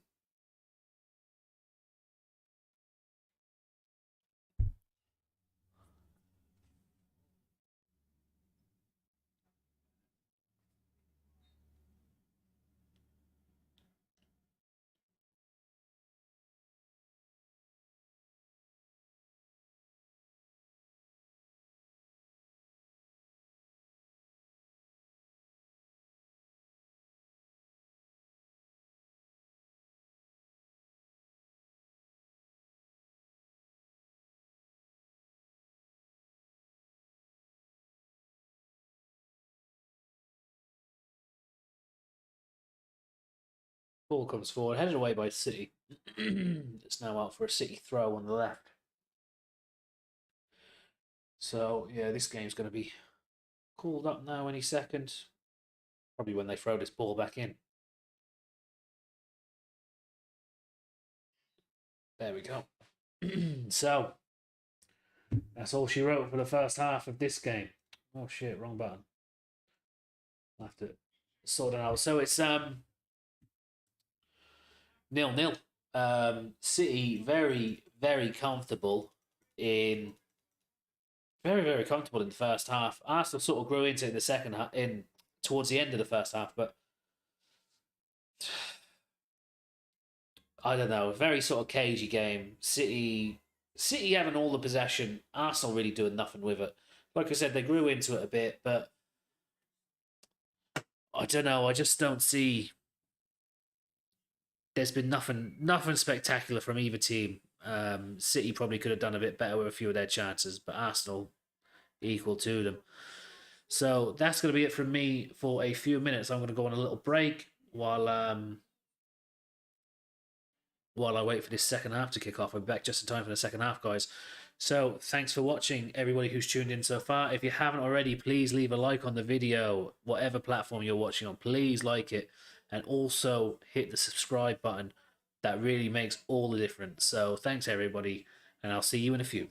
S1: Ball comes forward, headed away by City. It's now out for a City throw on the left. So, yeah, this game's going to be called up now any second. Probably when they throw this ball back in. There we go. So, that's all she wrote for the first half of this game. Oh, shit, wrong button. I'll have to sort it out. So, it's 0-0. City very, very comfortable in very comfortable in the first half. Arsenal sort of grew into it in the second half, towards the end of the first half, but I don't know, very sort of cagey game. City having all the possession, Arsenal really doing nothing with it. Like I said, they grew into it a bit, but I don't know. I just don't see. There's been nothing spectacular from either team. City probably could have done a bit better with a few of their chances, but Arsenal equal to them. So that's going to be it from me for a few minutes. I'm going to go on a little break while I wait for this second half to kick off. I'm back just in time for the second half, guys. So thanks for watching, everybody who's tuned in so far. If you haven't already, please leave a like on the video, whatever platform you're watching on. Please like it, and also hit the subscribe button. That really makes all the difference. So thanks, everybody, and I'll see you in a few.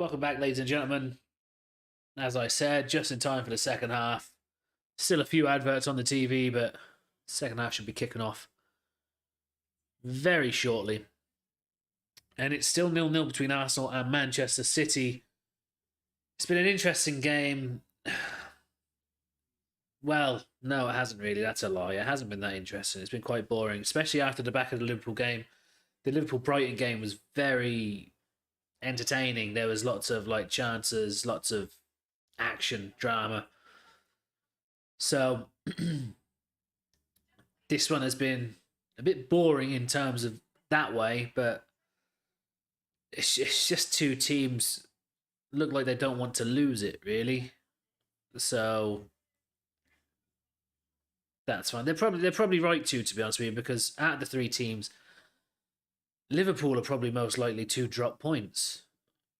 S1: Welcome back, ladies and gentlemen. As I said, just in time for the second half. Still a few adverts on the TV, but second half should be kicking off very shortly. And it's still 0-0 between Arsenal and Manchester City. It's been an interesting game. Well, no, it hasn't really. That's a lie. It hasn't been that interesting. It's been quite boring, especially after the back of the Liverpool game. The Liverpool Brighton game was very entertaining. There was lots of chances, lots of action, drama. So this one has been a bit boring in terms of that way, but it's just two teams look like they don't want to lose it, really. So that's fine. They're probably right to be honest with you, because out of the three teams, Liverpool are probably most likely to drop points.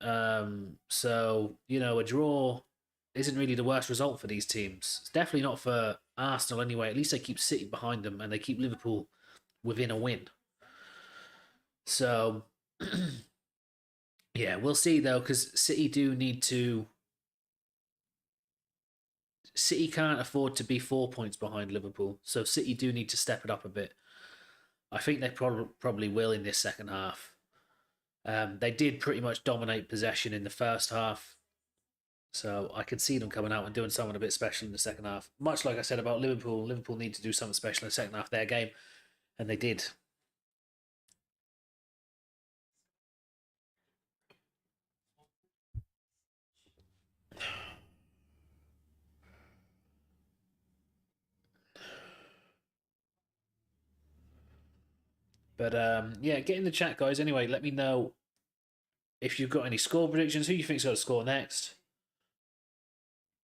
S1: So a draw isn't really the worst result for these teams. It's definitely not for Arsenal anyway. At least they keep City behind them and they keep Liverpool within a win. So yeah, we'll see though, because City do need to. City can't afford to be 4 points behind Liverpool, so City do need to step it up a bit. I think they probably will in this second half. They did pretty much dominate possession in the first half, so I can see them coming out and doing something a bit special in the second half. Much like I said about Liverpool, Liverpool need to do something special in the second half of their game, and they did. But yeah, get in the chat, guys. Anyway, let me know if you've got any score predictions, who you think's going to score next,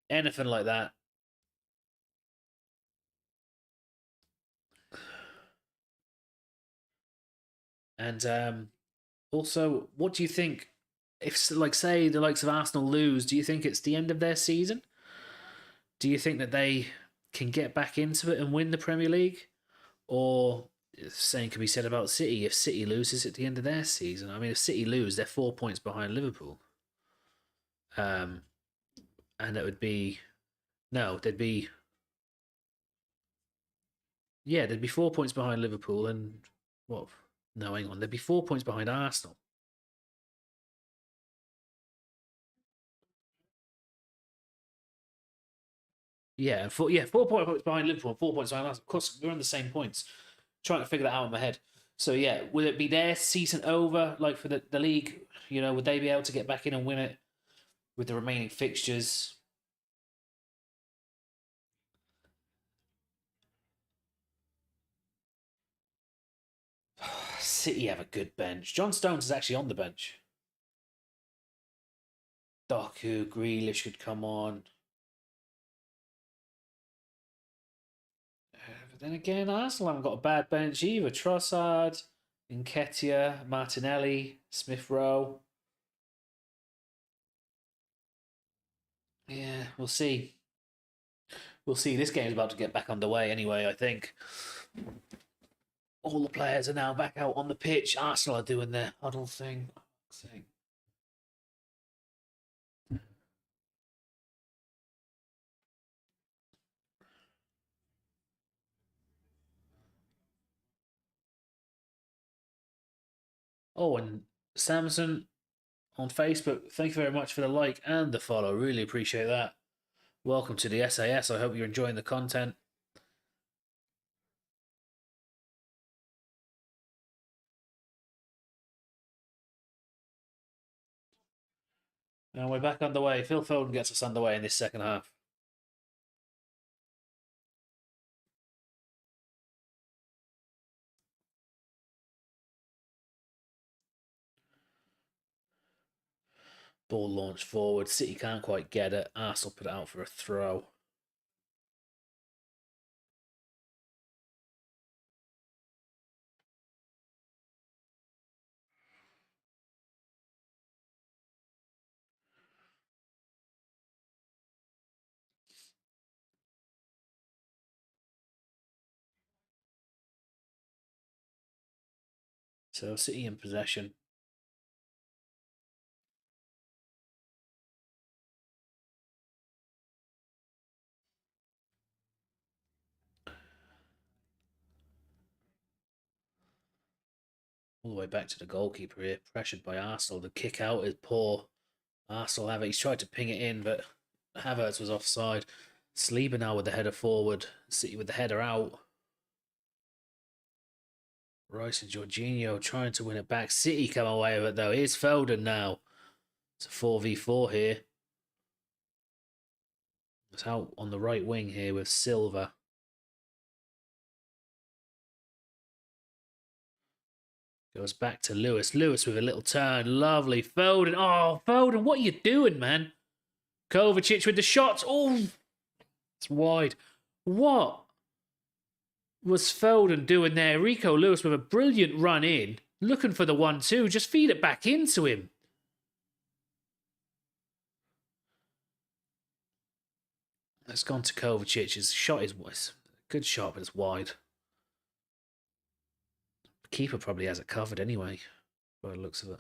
S1: anything like that. And also, what do you think if, say, the likes of Arsenal lose? Do you think it's the end of their season? Do you think that they can get back into it and win the Premier League? Or same can be said about City. If City loses at the end of their season, I mean, if City lose, they're 4 points behind Liverpool. Um, and it would be no, they'd be yeah, they'd be 4 points behind Liverpool, and what? No, hang on, they'd be 4 points behind Arsenal. Yeah, 4 points behind Liverpool, and 4 points behind Arsenal. Of course, we're on the same points. Trying to figure that out in my head. So yeah, will it be their season over, like for the league? Would they be able to get back in and win it with the remaining fixtures? City have a good bench. John Stones is actually on the bench. Doku, Grealish could come on. But then again, Arsenal haven't got a bad bench either. Trossard, Nketiah, Martinelli, Smith Rowe. Yeah, we'll see. We'll see. This game's about to get back underway anyway, I think. All the players are now back out on the pitch. Arsenal are doing their huddle thing. Oh, and Samson on Facebook, thank you very much for the like and the follow. Really appreciate that. Welcome to the SAS. I hope you're enjoying the content. And we're back underway. Phil Foden gets us underway in this second half. Ball launched forward. City can't quite get it. Arsenal put it out for a throw. So City in possession. All the way back to the goalkeeper here, pressured by Arsenal. The kick out is poor. Arsenal have it. He's tried to ping it in, but Havertz was offside. Saliba now with the header forward. City with the header out. Rice and Jorginho trying to win it back. City come away with it though. Here's Foden now. It's a 4v4 here. It's out on the right wing here with Silva. Goes back to Lewis. Lewis with a little turn. Lovely. Foden. Oh, Foden, what are you doing, man? Kovacic with the shot. Oh, it's wide. What was Foden doing there? Rico Lewis with a brilliant run in. Looking for the 1-2. Just feed it back into him. It's gone to Kovacic. His shot is a good shot, but it's wide. The keeper probably has it covered anyway, by the looks of it.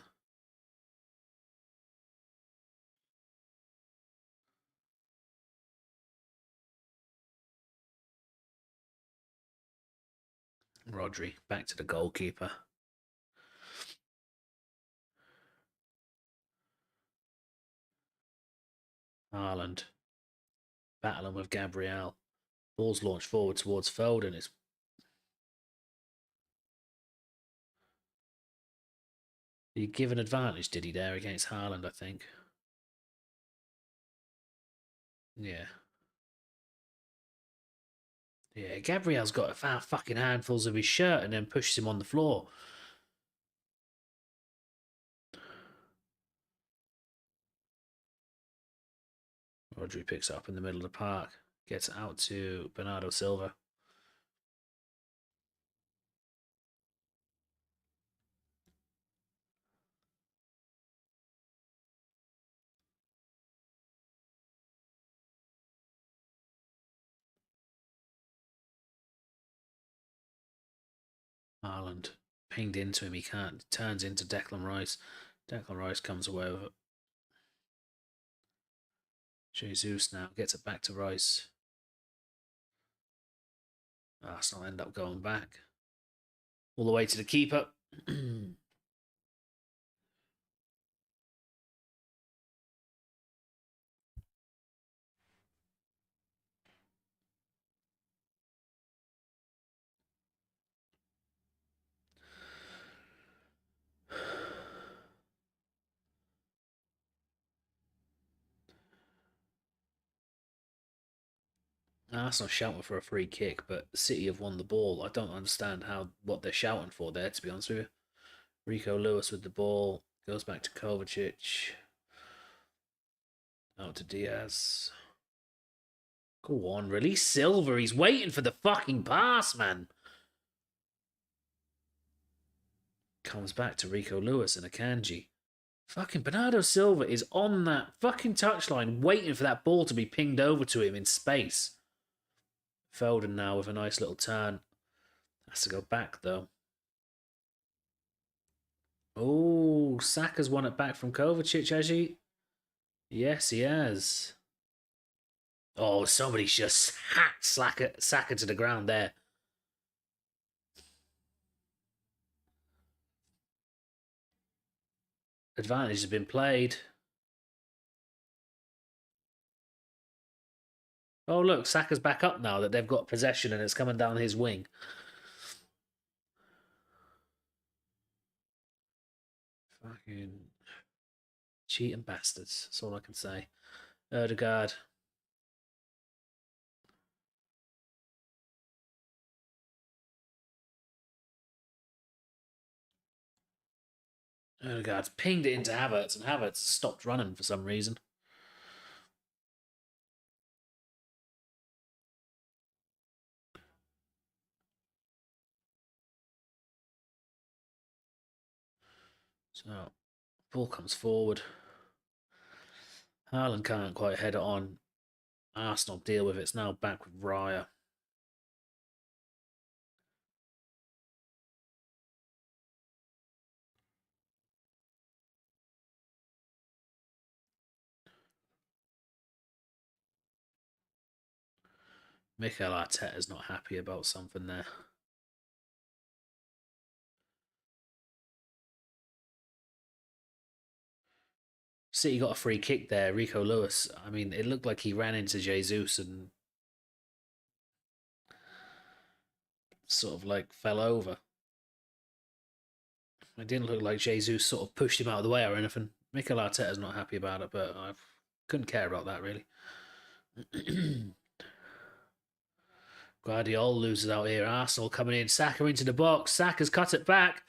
S1: Rodri back to the goalkeeper. Haaland battling with Gabriel. Ball's launched forward towards Foden. He give an advantage, did he, there against Haaland, I think? Yeah. Yeah, Gabriel's got fucking handfuls of his shirt and then pushes him on the floor. Rodri picks up in the middle of the park. Gets out to Bernardo Silva. Haaland pinged into him. He can't. Turns into Declan Rice. Declan Rice comes away with it. Jesus now gets it back to Rice. Arsenal end up going back. All the way to the keeper. Arsenal shouting for a free kick, but City have won the ball. I don't understand what they're shouting for there, to be honest with you. Rico Lewis with the ball. Goes back to Kovacic. Out to Diaz. Go on, release Silva. He's waiting for the fucking pass, man. Comes back to Rico Lewis and Akanji. Fucking Bernardo Silva is on that fucking touchline waiting for that ball to be pinged over to him in space. Foden now with a nice little turn. Has to go back, though. Oh, Saka's won it back from Kovacic, has he? Yes, he has. Oh, somebody's just hacked Saka to the ground there. Advantage has been played. Oh, look, Saka's back up now that they've got possession and it's coming down his wing. Fucking cheating bastards. That's all I can say. Erdegaard. Erdegaard's pinged it into Havertz, and Havertz stopped running for some reason. So, ball comes forward. Haaland can't quite head it on. Arsenal deal with it. It's now back with Raya. Mikel Arteta's not happy about something there. City got a free kick there. Rico Lewis. I mean, it looked like he ran into Jesus and sort of like fell over. It didn't look like Jesus sort of pushed him out of the way or anything. Mikel Arteta's not happy about it, but I couldn't care about that really. Guardiola loses out here. Arsenal coming in. Saka into the box. Saka's cut it back.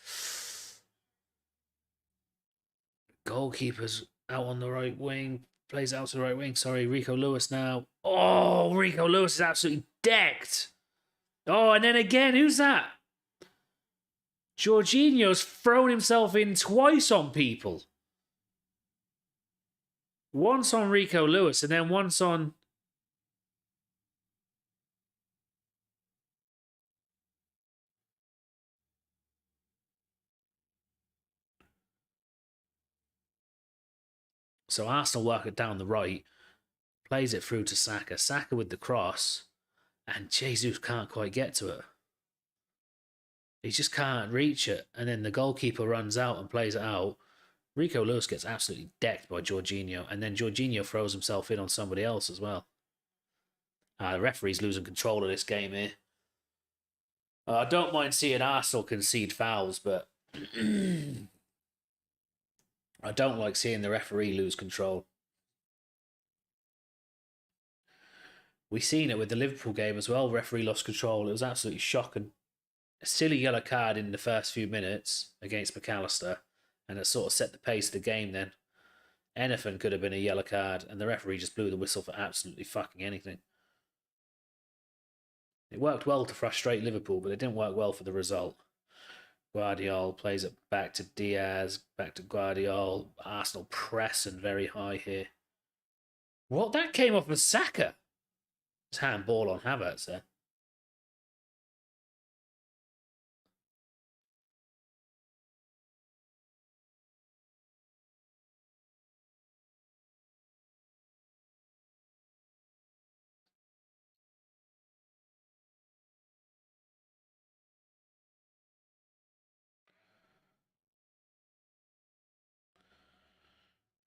S1: Goalkeeper's out on the right wing. Plays out to the right wing. Sorry, Rico Lewis now. Oh, Rico Lewis is absolutely decked. Oh, and then again, who's that? Jorginho's thrown himself in twice on people. Once on Rico Lewis and then once on... So Arsenal work it down the right. Plays it through to Saka. Saka with the cross. And Jesus can't quite get to it. He just can't reach it. And then the goalkeeper runs out and plays it out. Rico Lewis gets absolutely decked by Jorginho. And then Jorginho throws himself in on somebody else as well. The referee's losing control of this game here. I don't mind seeing Arsenal concede fouls, but I don't like seeing the referee lose control. We seen it with the Liverpool game as well. Referee lost control. It was absolutely shocking. A silly yellow card in the first few minutes against McAllister, and it sort of set the pace of the game then. Anything could have been a yellow card, and the referee just blew the whistle for absolutely fucking anything. It worked well to frustrate Liverpool, but it didn't work well for the result. Guardiola plays it back to Diaz, back to Guardiola. Arsenal pressing very high here. What? That came off of Saka. It's handball on Havertz there.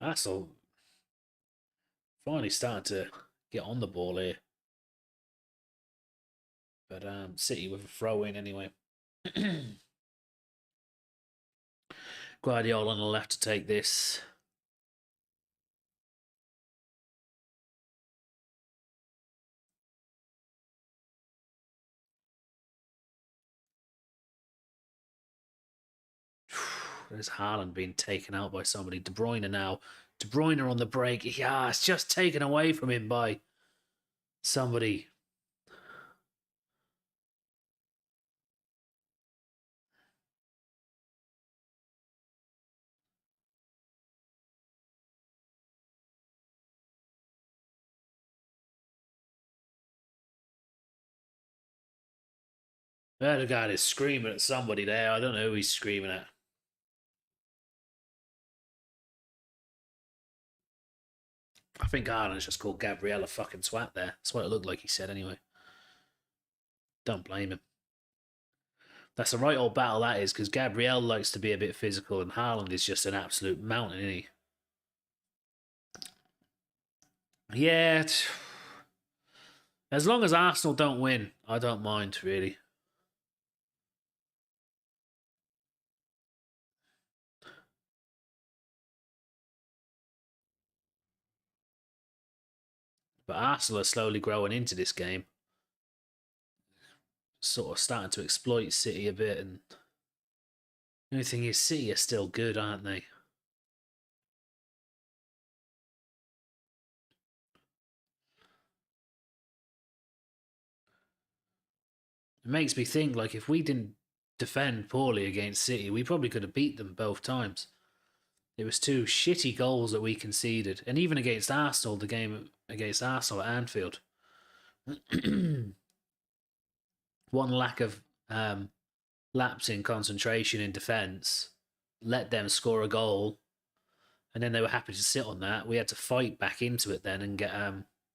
S1: Arsenal finally starting to get on the ball here. But City with a throw in anyway. Guardiola on the left to take this. There's Haaland being taken out by somebody. De Bruyne now. De Bruyne on the break. Yeah, it's just taken away from him by somebody. The guy is screaming at somebody there. I don't know who he's screaming at. I think Haaland's just called Gabriel a fucking swat there. That's what it looked like he said anyway. Don't blame him. That's a right old battle that is, because Gabriel likes to be a bit physical and Haaland is just an absolute mountain, isn't he? Yeah. As long as Arsenal don't win, I don't mind, really. But Arsenal are slowly growing into this game. Sort of starting to exploit City a bit. And the only thing is, City are still good, aren't they? It makes me think, like, if we didn't defend poorly against City, we probably could have beat them both times. It was two shitty goals that we conceded. And even against Arsenal, the game against Arsenal at Anfield. One lack of lapse in concentration in defence let them score a goal, and then they were happy to sit on that. We had to fight back into it then and get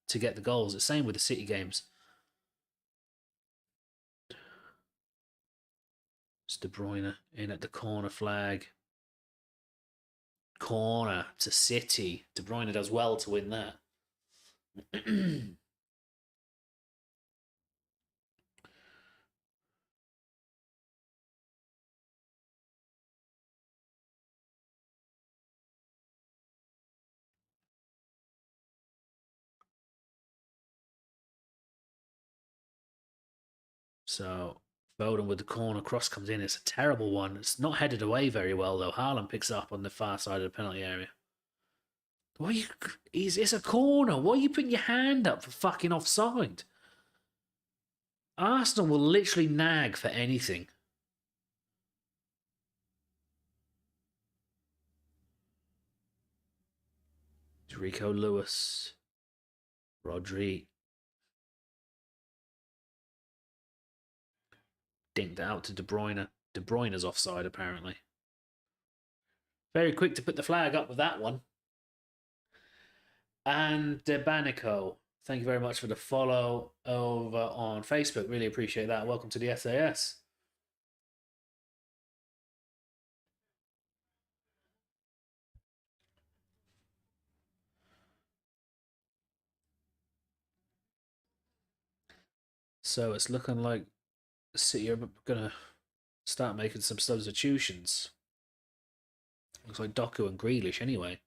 S1: to get the goals. The same with the City games. It's De Bruyne in at the corner flag. Corner to City. De Bruyne does well to win that. So Foden with the corner cross comes in. It's a terrible one. It's not headed away very well though. Haaland picks it up on the far side of the penalty area. Why you? It's a corner. Why are you putting your hand up for fucking offside? Arsenal will literally nag for anything. Rico Lewis. Rodri. Dinked out to De Bruyne. De Bruyne's offside, apparently. Very quick to put the flag up with that one. And Debanico, thank you very much for the follow over on Facebook. Really appreciate that. Welcome to the SAS. So it's looking like City are going to start making some substitutions. Looks like Doku and Grealish anyway.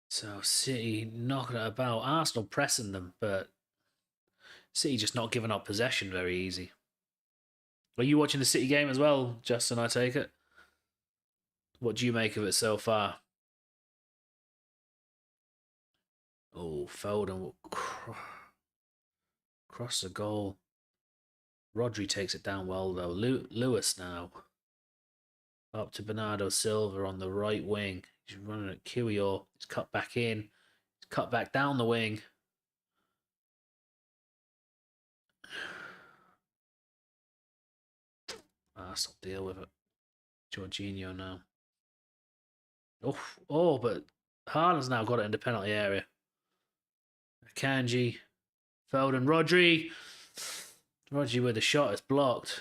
S1: So City knocking it about. Arsenal pressing them, but City just not giving up possession very easy. Are you watching the City game as well, Justin, I take it? What do you make of it so far? Oh, Foden will cross the goal. Rodri takes it down well, though. Lewis now. Up to Bernardo Silva on the right wing. He's running at Kiwior. He's cut back in. He's cut back down the wing. Arsenal deal with it. Jorginho now. Oh, but Haaland's now got it in the penalty area. Kanji. Foden. Rodri. Rodri with the shot is blocked.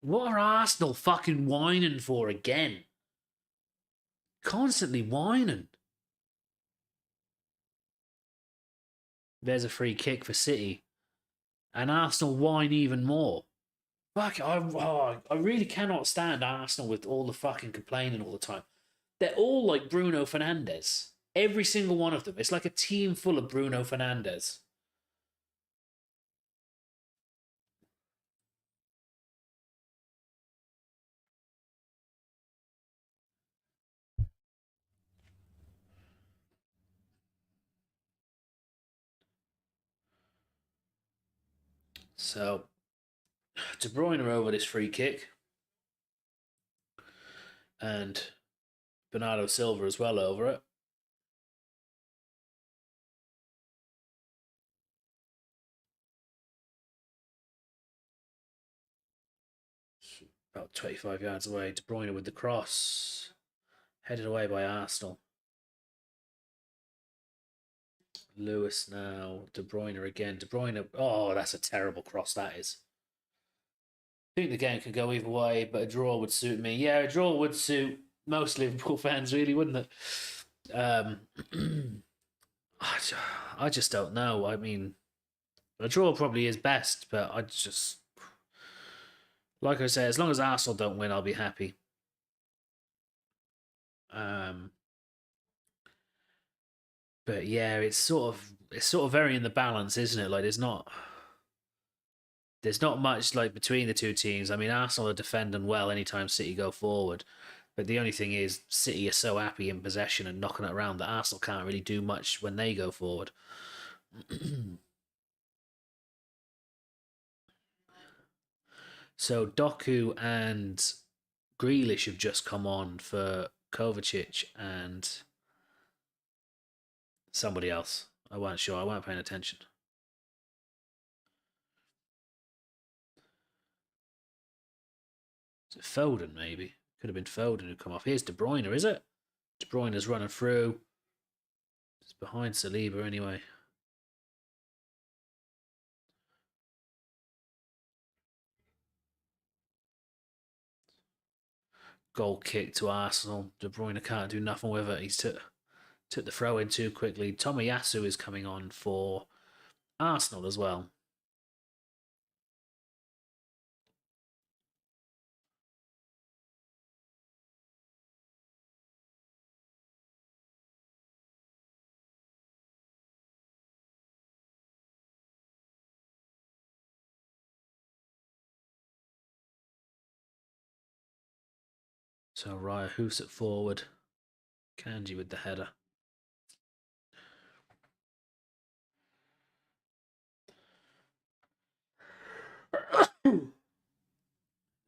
S1: What are Arsenal fucking whining for again? Constantly whining. There's a free kick for City. And Arsenal whine even more. Fuck, I really cannot stand Arsenal with all the fucking complaining all the time. They're all like Bruno Fernandes. Every single one of them. It's like a team full of Bruno Fernandes. So, De Bruyne over this free kick. And Bernardo Silva as well over it. About 25 yards away. De Bruyne with the cross. Headed away by Arsenal. Lewis now. De Bruyne again. De Bruyne. Oh, that's a terrible cross, that is. I think the game could go either way, but a draw would suit me. Yeah, a draw would suit most Liverpool fans, really, wouldn't it? I just don't know. I mean, a draw probably is best, but I just, like I say, as long as Arsenal don't win, I'll be happy. But yeah, it's sort of very in the balance, isn't it? Like there's not much like between the two teams. I mean, Arsenal are defending well anytime City go forward. But the only thing is, City are so happy in possession and knocking it around that Arsenal can't really do much when they go forward. So Doku and Grealish have just come on for Kovacic and somebody else. I weren't sure. I weren't paying attention. Is it Foden, maybe? Could have been Foden who come off. Here's De Bruyne, is it? De Bruyne's running through. It's behind Saliba anyway. Goal kick to Arsenal. De Bruyne can't do nothing with it. He's took the throw in too quickly. Tomiyasu is coming on for Arsenal as well. So Raya hoofs it forward. Kanji with the header.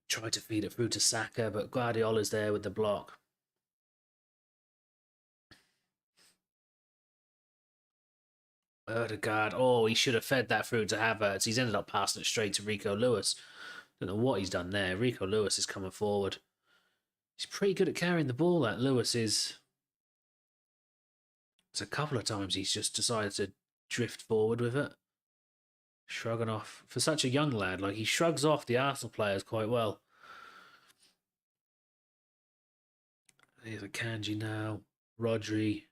S1: Tried to feed it through to Saka, but Guardiola's there with the block. Erdegaard, oh, he should have fed that through to Havertz. He's ended up passing it straight to Rico Lewis. Don't know what he's done there. Rico Lewis is coming forward. He's pretty good at carrying the ball, that Lewis is. There's a couple of times he's just decided to drift forward with it. Shrugging off. For such a young lad, like he shrugs off the Arsenal players quite well. Here's a Kanji now. Rodri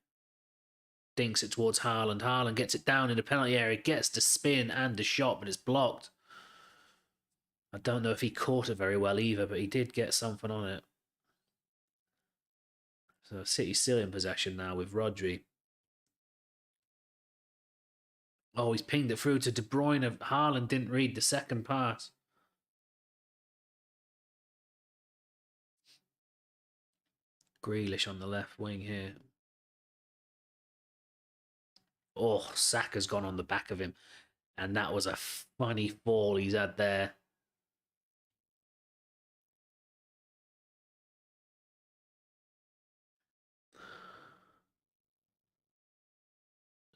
S1: dinks it towards Haaland. Haaland gets it down in the penalty area, gets the spin and the shot, but it's blocked. I don't know if he caught it very well either, but he did get something on it. So City's still in possession now with Rodri. Oh, he's pinged it through to De Bruyne. Haaland didn't read the second pass. Grealish on the left wing here. Oh, Saka's gone on the back of him. And that was a funny fall he's had there.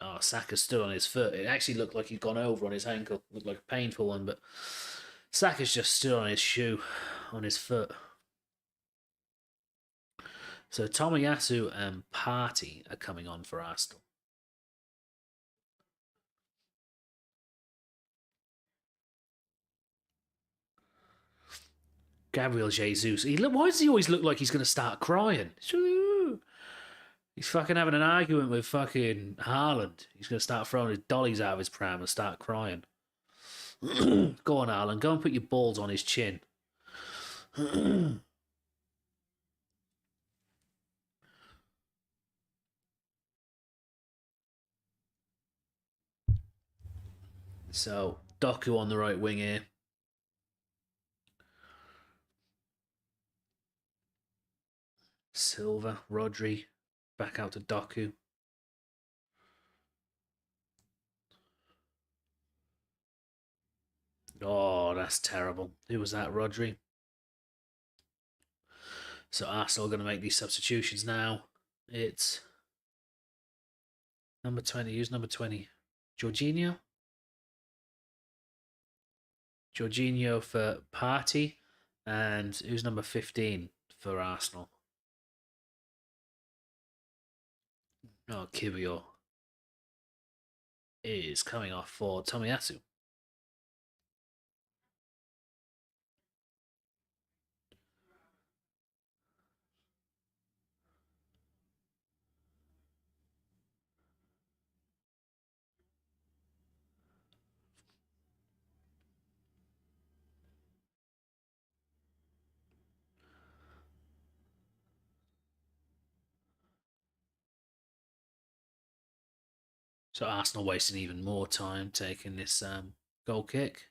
S1: Oh, Saka stood on his foot. It actually looked like he'd gone over on his ankle. It looked like a painful one, but Saka's just stood on his shoe, on his foot. So Tomiyasu and Partey are coming on for Arsenal. Gabriel Jesus. Why does he always look like he's going to start crying? He's fucking having an argument with fucking Haaland. He's going to start throwing his dollies out of his pram and start crying. Go on, Haaland. Go and put your balls on his chin. So, Doku on the right wing here. Silva, Rodri, back out to Doku. Oh, that's terrible. Who was that, Rodri? So Arsenal are going to make these substitutions now. It's number 20. Who's number 20? Jorginho? Jorginho for Partey. And who's number 15 for Arsenal? Oh, Kibio is coming off for Tomiyasu. So Arsenal wasting even more time taking this goal kick.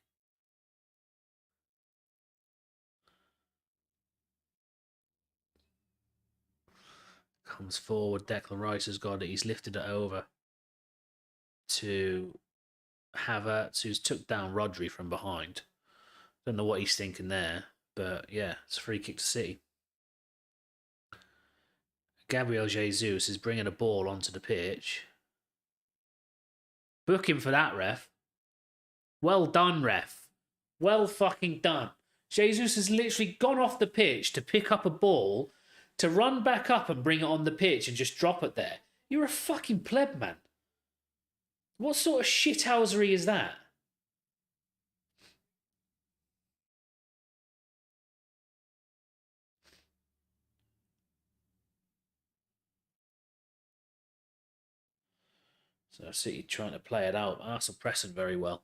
S1: Comes forward. Declan Rice has got it. He's lifted it over to Havertz, who's took down Rodri from behind. Don't know what he's thinking there, but yeah, it's a free kick to City. Gabriel Jesus is bringing a ball onto the pitch. Book him for that, ref. Well done, ref. Well fucking done. Jesus has literally gone off the pitch to pick up a ball, to run back up and bring it on the pitch and just drop it there. You're a fucking pleb, man. What sort of shithousery is that? So City trying to play it out. Arsenal pressing very well.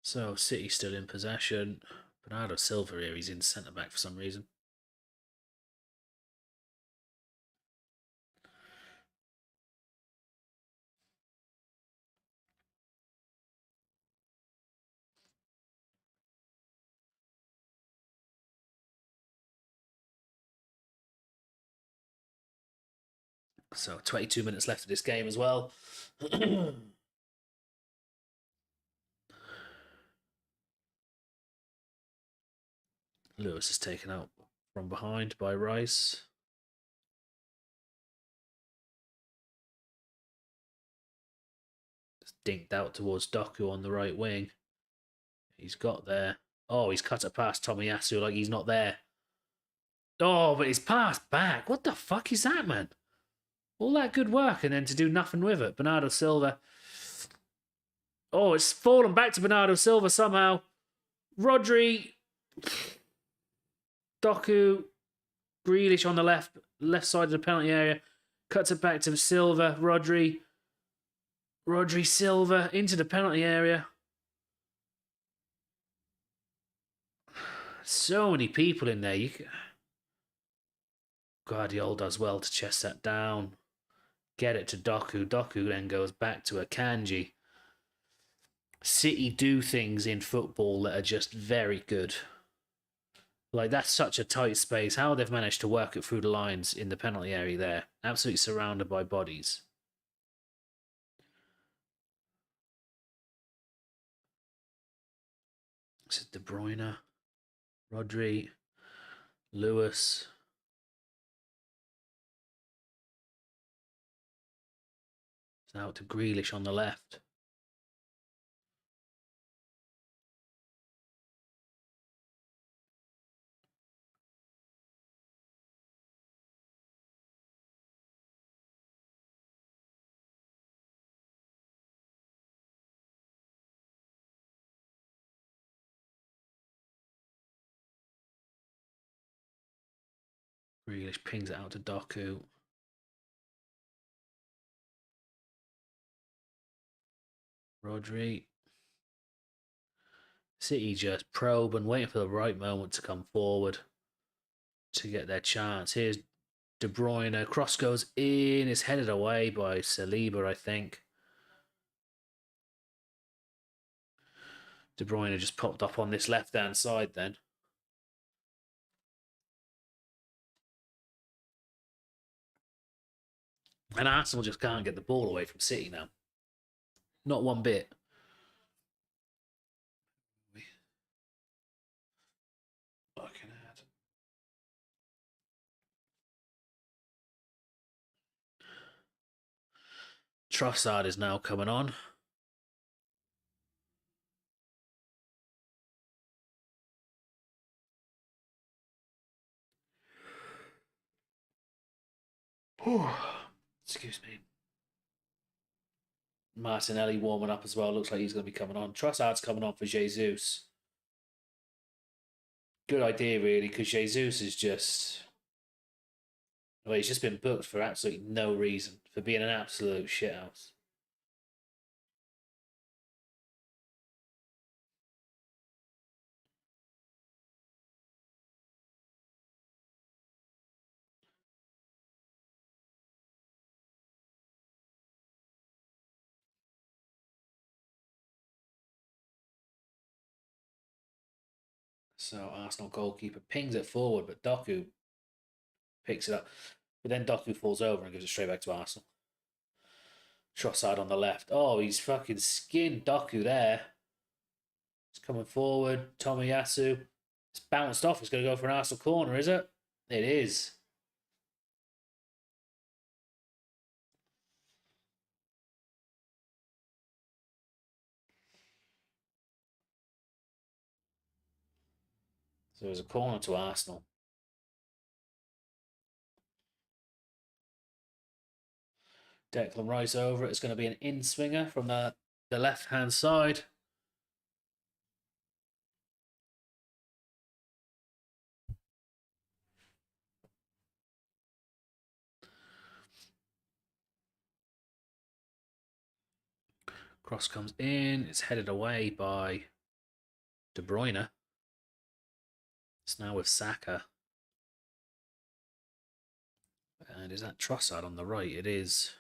S1: So City still in possession. Bernardo Silva here, he's in centre back for some reason. So 22 minutes left of this game as well. Lewis is taken out from behind by Rice. It's dinked out towards Doku on the right wing. He's got there. Oh, he's cut it past Tomiyasu like he's not there. Oh, but he's passed back. What the fuck is that, man? All that good work and then to do nothing with it. Bernardo Silva. Oh, it's fallen back to Bernardo Silva somehow. Rodri. Doku. Grealish on the left side of the penalty area. Cuts it back to Silva. Rodri. Silva into the penalty area. So many people in there. Guardiola does well to chest that down. Get it to Doku. Doku then goes back to Akanji. City do things in football that are just very good. Like, that's such a tight space. How they've managed to work it through the lines in the penalty area there. Absolutely surrounded by bodies. This is De Bruyne, Rodri, Lewis. It's now to Grealish on the left. Grealish pings it out to Doku. Rodri. City just probe and waiting for the right moment to come forward to get their chance. Here's De Bruyne. Cross goes in. Is headed away by Saliba, I think. De Bruyne just popped up on this left-hand side then. And Arsenal just can't get the ball away from City now. Not one bit. I can add. Trossard is now coming on. Excuse me. Martinelli warming up as well. Looks like he's going to be coming on. Trossard's coming on for Jesus. Good idea, really, because Jesus is just... Well, he's just been booked for absolutely no reason, for being an absolute shithouse. So Arsenal goalkeeper pings it forward, but Doku picks it up. But then Doku falls over and gives it straight back to Arsenal. Trossard on the left. Oh, he's fucking skinned Doku there. He's coming forward. Tomiyasu. It's bounced off. It's going to go for an Arsenal corner, is it? It is. So there's a corner to Arsenal. Declan Rice over it. It's going to be an in-swinger from the left-hand side. Cross comes in. It's headed away by De Bruyne. It's now with Saka. And is that Trossard on the right? It is.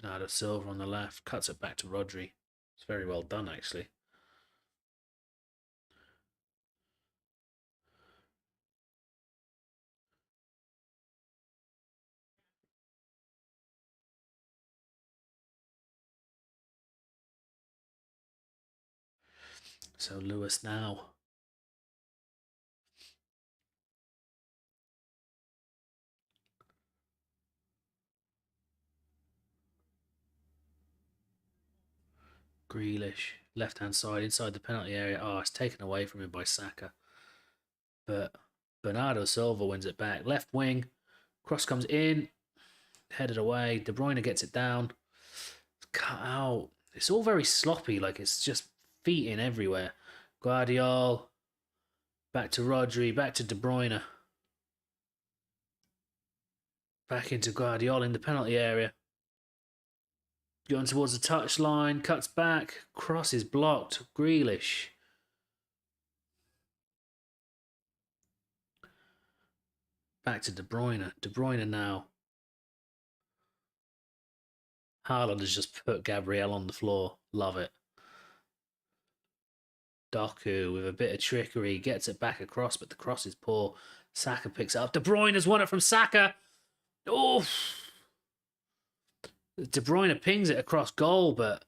S1: Bernardo Silva on the left. Cuts it back to Rodri. It's very well done, actually. So Lewis now. Grealish, left-hand side, inside the penalty area. Oh, it's taken away from him by Saka. But Bernardo Silva wins it back. Left wing. Cross comes in. Headed away. De Bruyne gets it down. Cut out. It's all very sloppy. Like, it's just feet in everywhere. Guardiola. Back to Rodri. Back to De Bruyne. Back into Guardiola in the penalty area. Going towards the touchline. Cuts back. Cross is blocked. Grealish. Back to De Bruyne. De Bruyne now. Haaland has just put Gabriel on the floor. Love it. Doku with a bit of trickery gets it back across, but the cross is poor. Saka picks it up. De Bruyne has won it from Saka. Oh, De Bruyne pings it across goal, but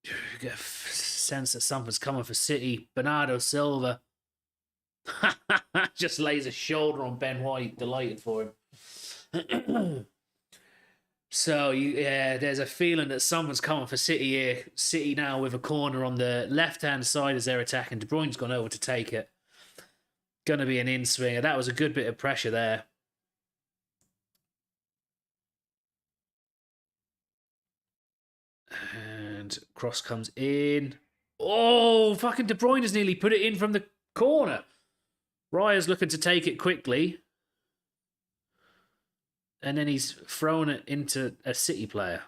S1: you get a sense that something's coming for City. Bernardo Silva just lays a shoulder on Ben White. Delighted for him. So, yeah, there's a feeling that someone's coming for City here. City now with a corner on the left-hand side as they're attacking. De Bruyne's gone over to take it. Going to be an in-swinger. That was a good bit of pressure there. And cross comes in. Oh, fucking De Bruyne has nearly put it in from the corner. Raya's looking to take it quickly. And then he's thrown it into a City player.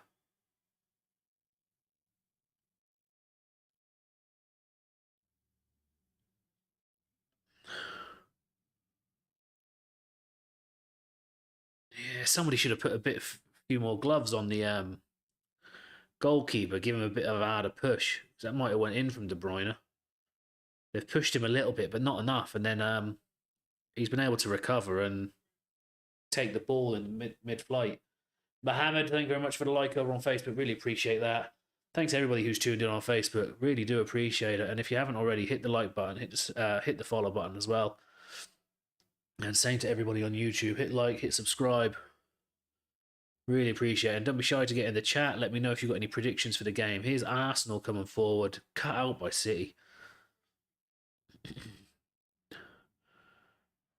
S1: Yeah, somebody should have put a few more gloves on the goalkeeper, give him a bit of a harder push. That might have went in from De Bruyne. They've pushed him a little bit, but not enough. And then he's been able to recover and take the ball in mid-flight. Mohammed, thank you very much for the like over on Facebook. Really appreciate that. Thanks everybody who's tuned in on Facebook. Really do appreciate it. And if you haven't already, hit the like button, hit the follow button as well. And same to everybody on YouTube. Hit like, hit subscribe. Really appreciate it. And don't be shy to get in the chat. Let me know if you've got any predictions for the game. Here's Arsenal coming forward, cut out by City.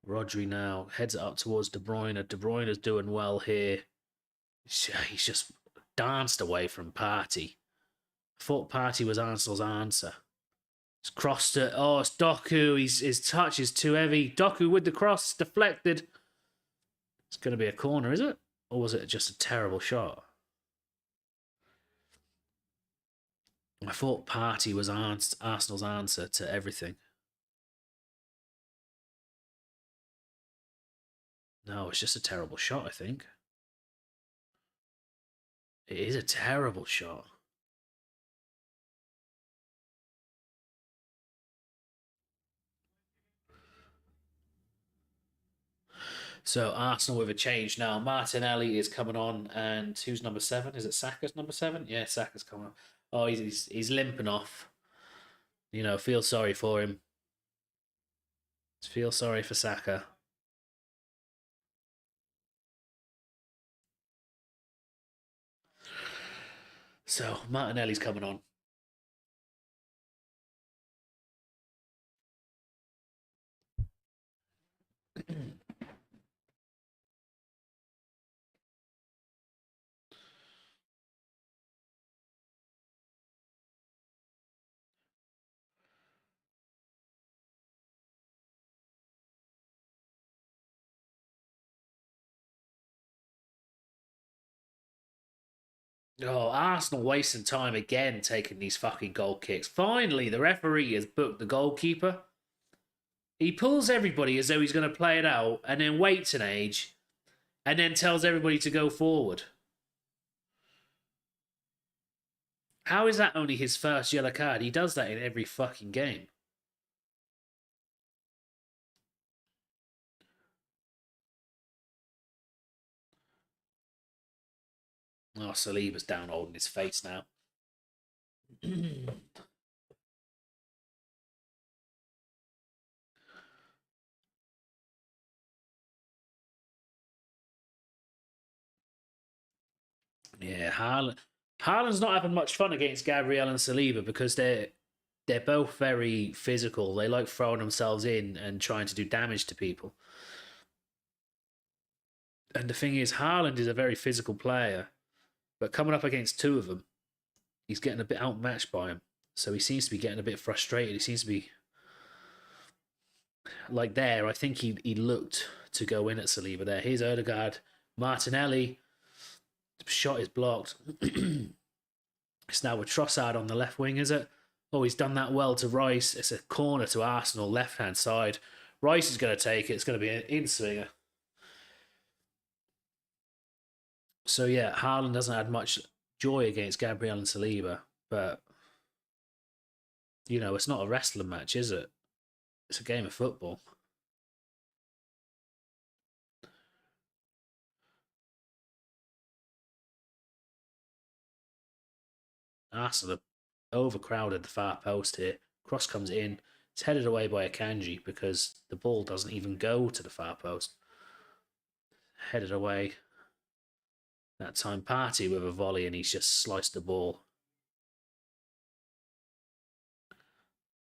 S1: Rodri now heads it up towards De Bruyne. De Bruyne is doing well here. He's just danced away from Partey. I thought Partey was Arsenal's answer. He's crossed it. Oh, it's Doku. His touch is too heavy. Doku with the cross, deflected. It's going to be a corner, is it? Or was it just a terrible shot? I thought Partey was Arsenal's answer to everything. No, it's just a terrible shot, I think. It is a terrible shot. So Arsenal with a change now. Martinelli is coming on, and who's number 7? Is it Saka's number 7? Yeah, Saka's coming on. Oh, he's limping off. You know, feel sorry for him. Feel sorry for Saka. So Martinelli's coming on. Oh, Arsenal wasting time again taking these fucking goal kicks. Finally, the referee has booked the goalkeeper. He pulls everybody as though he's going to play it out and then waits an age and then tells everybody to go forward. How is that only his first yellow card? He does that in every fucking game. Oh, Saliba's down holding his face now. Yeah, Haaland's not having much fun against Gabriel and Saliba because they're both very physical. They like throwing themselves in and trying to do damage to people. And the thing is, Haaland is a very physical player, but coming up against two of them, he's getting a bit outmatched by him. So he seems to be getting a bit frustrated. He seems to be like there. I think he looked to go in at Saliba there. Here's Odegaard, Martinelli. Shot is blocked. It's now with Trossard on the left wing, is it? Oh, he's done that well to Rice. It's a corner to Arsenal, left-hand side. Rice is going to take it. It's going to be an in-swinger. So, yeah, Haaland hasn't had much joy against Gabriel and Saliba. But, you know, it's not a wrestling match, is it? It's a game of football. Arsenal are overcrowded the far post here. Cross comes in. It's headed away by Akanji because the ball doesn't even go to the far post. Headed away. That time Partey with a volley and he's just sliced the ball.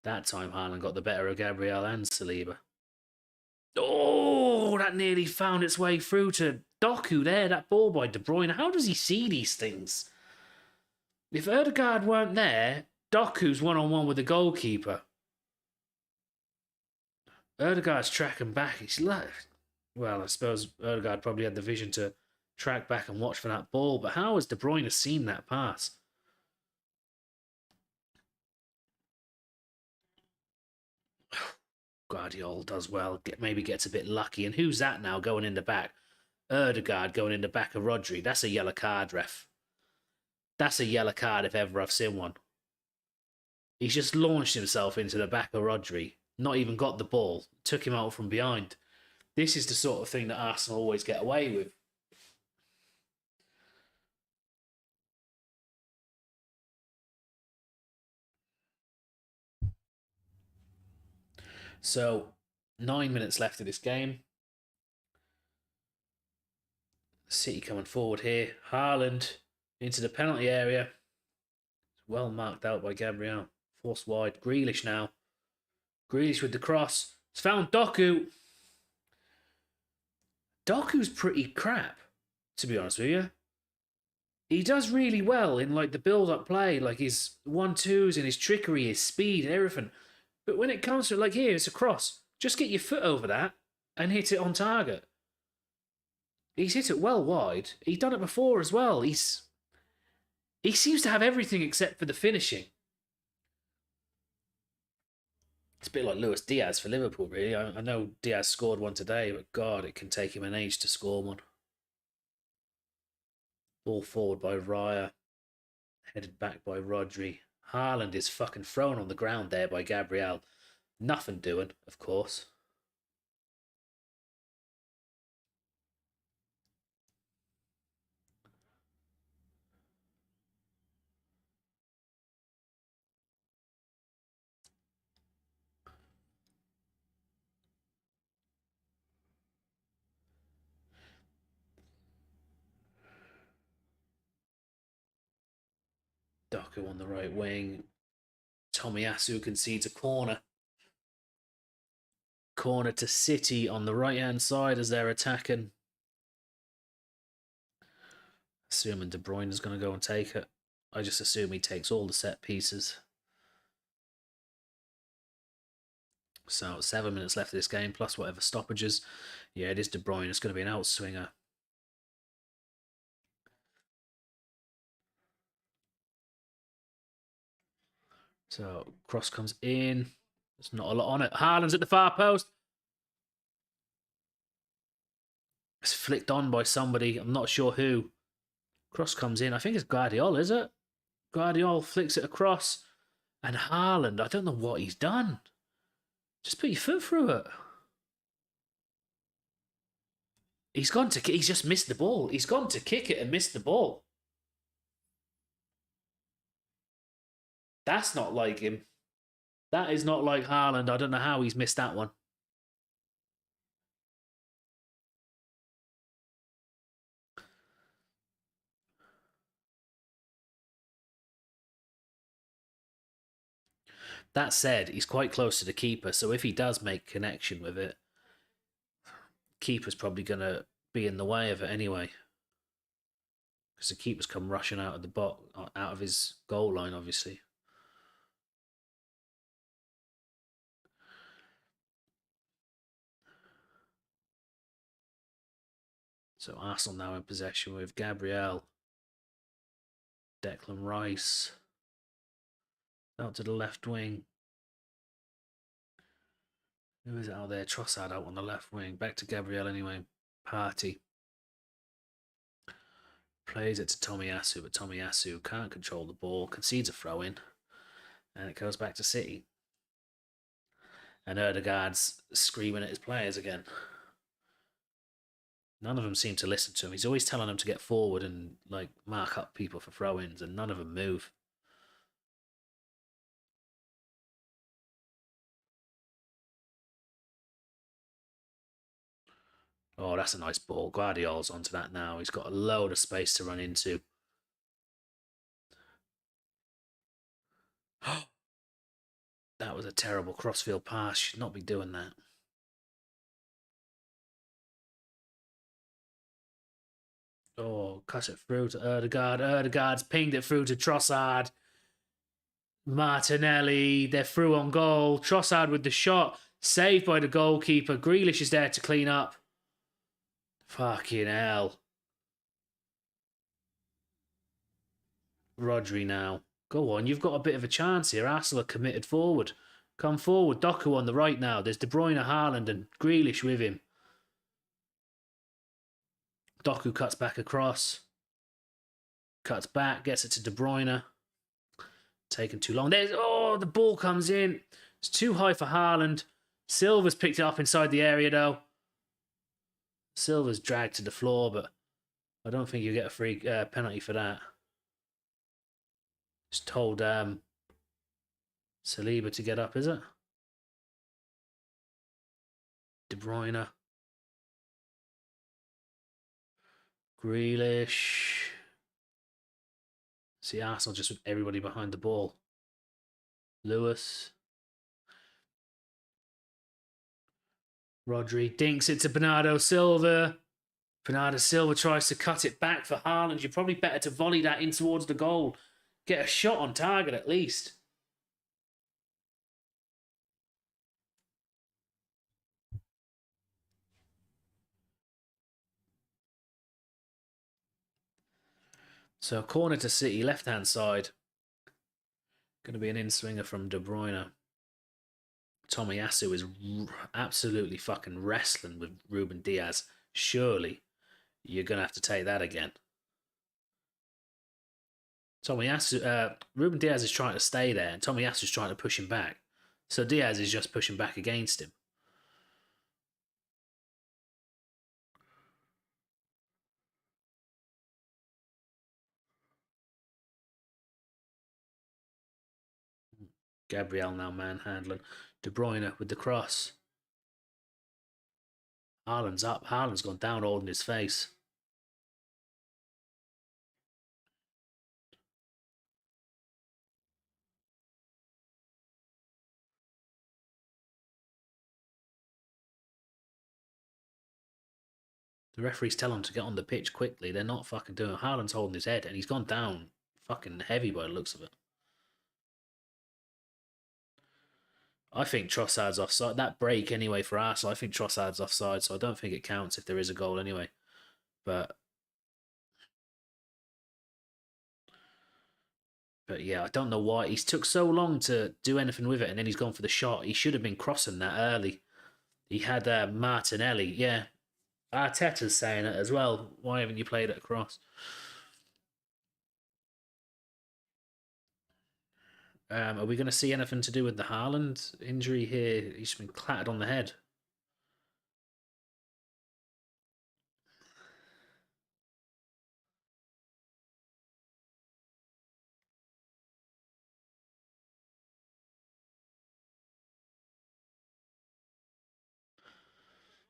S1: That time Haaland got the better of Gabriel and Saliba. Oh, that nearly found its way through to Doku there. That ball by De Bruyne. How does he see these things? If Odegaard weren't there, Doku's one-on-one with the goalkeeper. Odegaard's tracking back. He's left. Well, I suppose Odegaard probably had the vision to track back and watch for that ball. But how has De Bruyne seen that pass? Guardiola does well. Maybe gets a bit lucky. And who's that now going in the back? Odegaard going in the back of Rodri. That's a yellow card, ref. That's a yellow card if ever I've seen one. He's just launched himself into the back of Rodri. Not even got the ball. Took him out from behind. This is the sort of thing that Arsenal always get away with. So 9 minutes left of this game. City coming forward here. Haaland into the penalty area. Well marked out by Gabriel. Forced wide. Grealish now. Grealish with the cross. It's found Doku. Doku's pretty crap, to be honest with you. He does really well in like the build-up play, like his 1-2s and his trickery, his speed and everything. But when it comes to like here, it's a cross. Just get your foot over that and hit it on target. He's hit it well wide. He's done it before as well. He seems to have everything except for the finishing. It's a bit like Luis Diaz for Liverpool, really. I know Diaz scored one today, but God, it can take him an age to score one. Ball forward by Raya. Headed back by Rodri. Haaland is fucking thrown on the ground there by Gabriel. Nothing doing, of course. Doku on the right wing. Tomiyasu concedes a corner. Corner to City on the right-hand side as they're attacking. Assuming De Bruyne is going to go and take it. I just assume he takes all the set pieces. So 7 minutes left of this game, plus whatever stoppages. Yeah, it is De Bruyne. It's going to be an outswinger. So cross comes in. There's not a lot on it. Haaland's at the far post. It's flicked on by somebody. I'm not sure who. Cross comes in. I think it's Guardiola, is it? Guardiola flicks it across. And Haaland, I don't know what he's done. Just put your foot through it. He's just missed the ball. He's gone to kick it and missed the ball. That's not like him. That is not like Haaland. I don't know how he's missed that one. That said, he's quite close to the keeper, so if he does make connection with it, keeper's probably going to be in the way of it anyway. Because the keeper's come rushing out of out of his goal line, obviously. So Arsenal now in possession with Gabriel, Declan Rice, out to the left wing. Who is it out there? Trossard out on the left wing. Back to Gabriel anyway. Partey. Plays it to Tomiyasu, but Tomiyasu can't control the ball. Concedes a throw-in. And it goes back to City. And Erdegaard's screaming at his players again. None of them seem to listen to him. He's always telling them to get forward and like mark up people for throw-ins, and none of them move. Oh, that's a nice ball. Guardiola's onto that now. He's got a load of space to run into. That was a terrible crossfield pass. Should not be doing that. Oh, cut it through to Erdegaard. Erdegaard's pinged it through to Trossard. Martinelli. They're through on goal. Trossard with the shot. Saved by the goalkeeper. Grealish is there to clean up. Fucking hell. Rodri now. Go on, you've got a bit of a chance here. Arsenal are committed forward. Come forward. Doku on the right now. There's De Bruyne, Haaland and Grealish with him. Doku cuts back across. Cuts back, gets it to De Bruyne. Taken too long. The ball comes in. It's too high for Haaland. Silva's picked it up inside the area though. Silva's dragged to the floor, but I don't think you get a free penalty for that. Just told Saliba to get up, is it? De Bruyne. Grealish. See Arsenal just with everybody behind the ball. Lewis. Rodri dinks it to Bernardo Silva. Bernardo Silva tries to cut it back for Haaland. You're probably better to volley that in towards the goal. Get a shot on target at least. So corner to City, left-hand side. Going to be an in-swinger from De Bruyne. Tomiyasu is absolutely fucking wrestling with Ruben Diaz. Surely you're going to have to take that again. Ruben Diaz is trying to stay there, and Tomiyasu is trying to push him back. So Diaz is just pushing back against him. Gabriel now manhandling. De Bruyne with the cross. Haaland's up. Haaland's gone down holding his face. The referees tell him to get on the pitch quickly. They're not fucking doing it. Haaland's holding his head, and he's gone down fucking heavy by the looks of it. I think Trossard's offside. That break anyway for Arsenal, I think Trossard's offside, so I don't think it counts if there is a goal anyway. But yeah, I don't know why. He's took so long to do anything with it, and then he's gone for the shot. He should have been crossing that early. He had Martinelli. Yeah, Arteta's saying it as well. Why haven't you played it across? Are we going to see anything to do with the Haaland injury here? He's been clattered on the head.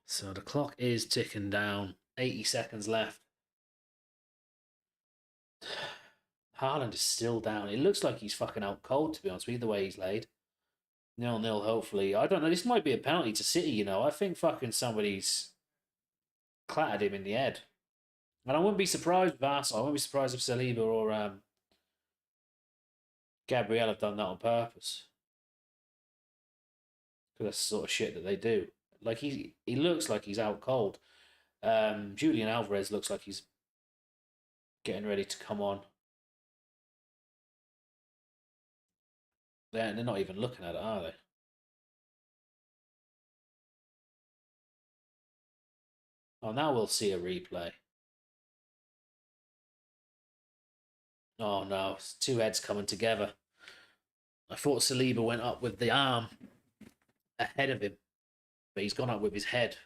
S1: So the clock is ticking down. 80 seconds left. Haaland is still down. It looks like he's fucking out cold, to be honest with you, the way he's laid. 0-0, hopefully. I don't know. This might be a penalty to City, you know. I think fucking somebody's clattered him in the head. And I wouldn't be surprised if Arsenal, I wouldn't be surprised if Saliba or Gabriel have done that on purpose. Because that's the sort of shit that they do. Like, he looks like he's out cold. Julian Alvarez looks like he's getting ready to come on. They're not even looking at it, are they? Oh, now we'll see a replay. Oh no, it's two heads coming together. I thought Saliba went up with the arm ahead of him, but he's gone up with his head.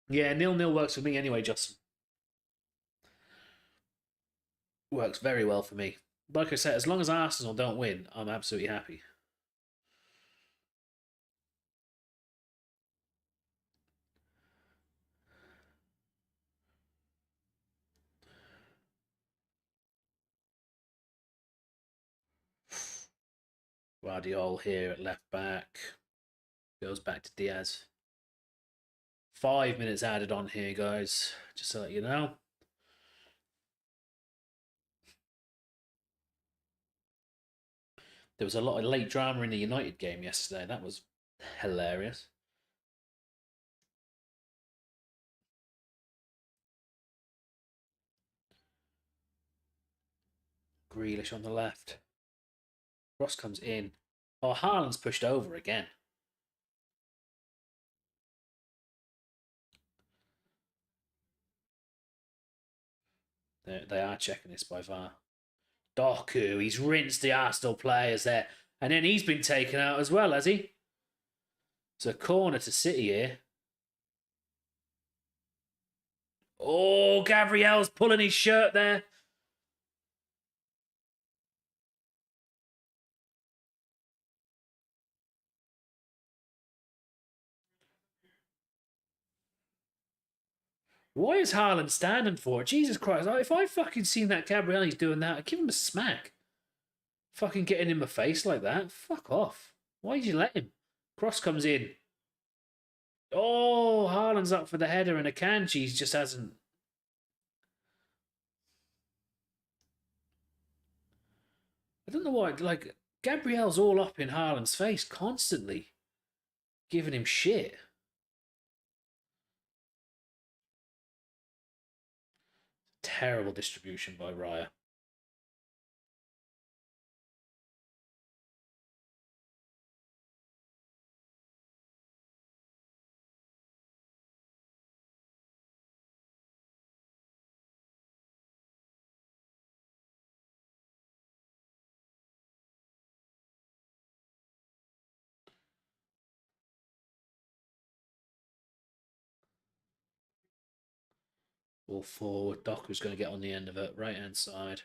S1: Yeah, 0-0 works for me anyway, Justin. Works very well for me. Like I said, as long as Arsenal don't win, I'm absolutely happy. Guardiola here at left back. Goes back to Diaz. 5 minutes added on here, guys. Just to let you know. There was a lot of late drama in the United game yesterday. That was hilarious. Grealish on the left. Ross comes in. Oh, Haaland's pushed over again. They are checking this by VAR. Doku, he's rinsed the Arsenal players there. And then he's been taken out as well, has he? It's a corner to City here. Oh, Gabriel's pulling his shirt there. Why is Haaland standing for it? Jesus Christ. If I fucking seen that Gabriel's doing that, I'd give him a smack. Fucking getting in my face like that. Fuck off. Why did you let him? Cross comes in. Oh, Haaland's up for the header and Akanji just hasn't. I don't know why. Like, Gabriel's all up in Haaland's face constantly, giving him shit. Terrible distribution by Raya. Ball forward. Doku's going to get on the end of it. Right hand side.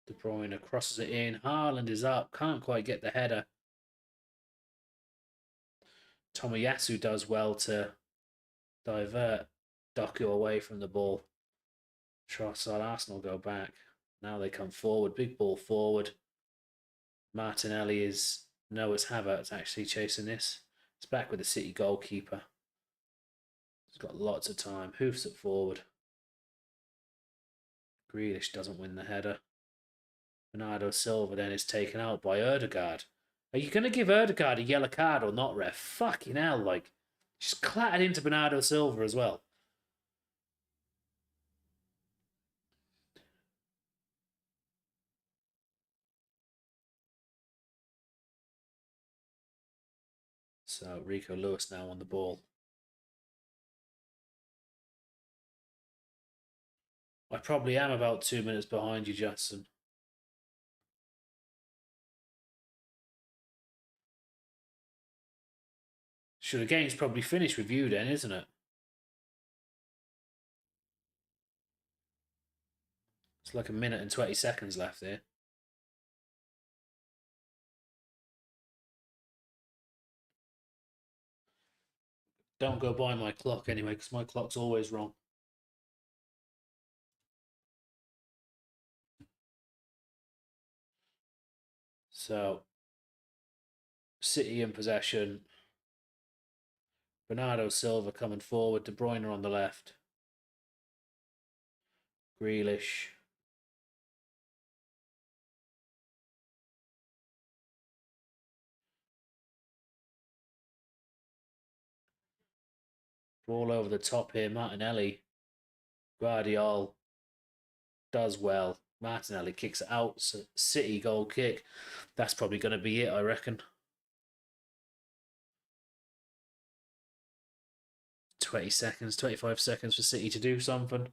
S1: De Bruyne crosses it in. Haaland is up. Can't quite get the header. Tomiyasu does well to divert Doku away from the ball. Trossard, Arsenal go back. Now they come forward. Big ball forward. Martinelli is Noah's Havertz actually chasing this. It's back with the City goalkeeper. He's got lots of time. Hoofs it forward. Grealish doesn't win the header. Bernardo Silva then is taken out by Erdegaard. Are you going to give Erdegaard a yellow card or not, ref? Fucking hell, like, just clattered into Bernardo Silva as well. So Rico Lewis now on the ball. I probably am about 2 minutes behind you, Justin. Sure, the game's probably finished with you then, isn't it? It's like 1 minute and 20 seconds left here. Don't go by my clock anyway, because my clock's always wrong. So, City in possession. Bernardo Silva coming forward. De Bruyne on the left. Grealish. All over the top here. Martinelli. Guardiola does well. Martinelli kicks it out. So City goal kick. That's probably going to be it, I reckon. 20 seconds, 25 seconds for City to do something.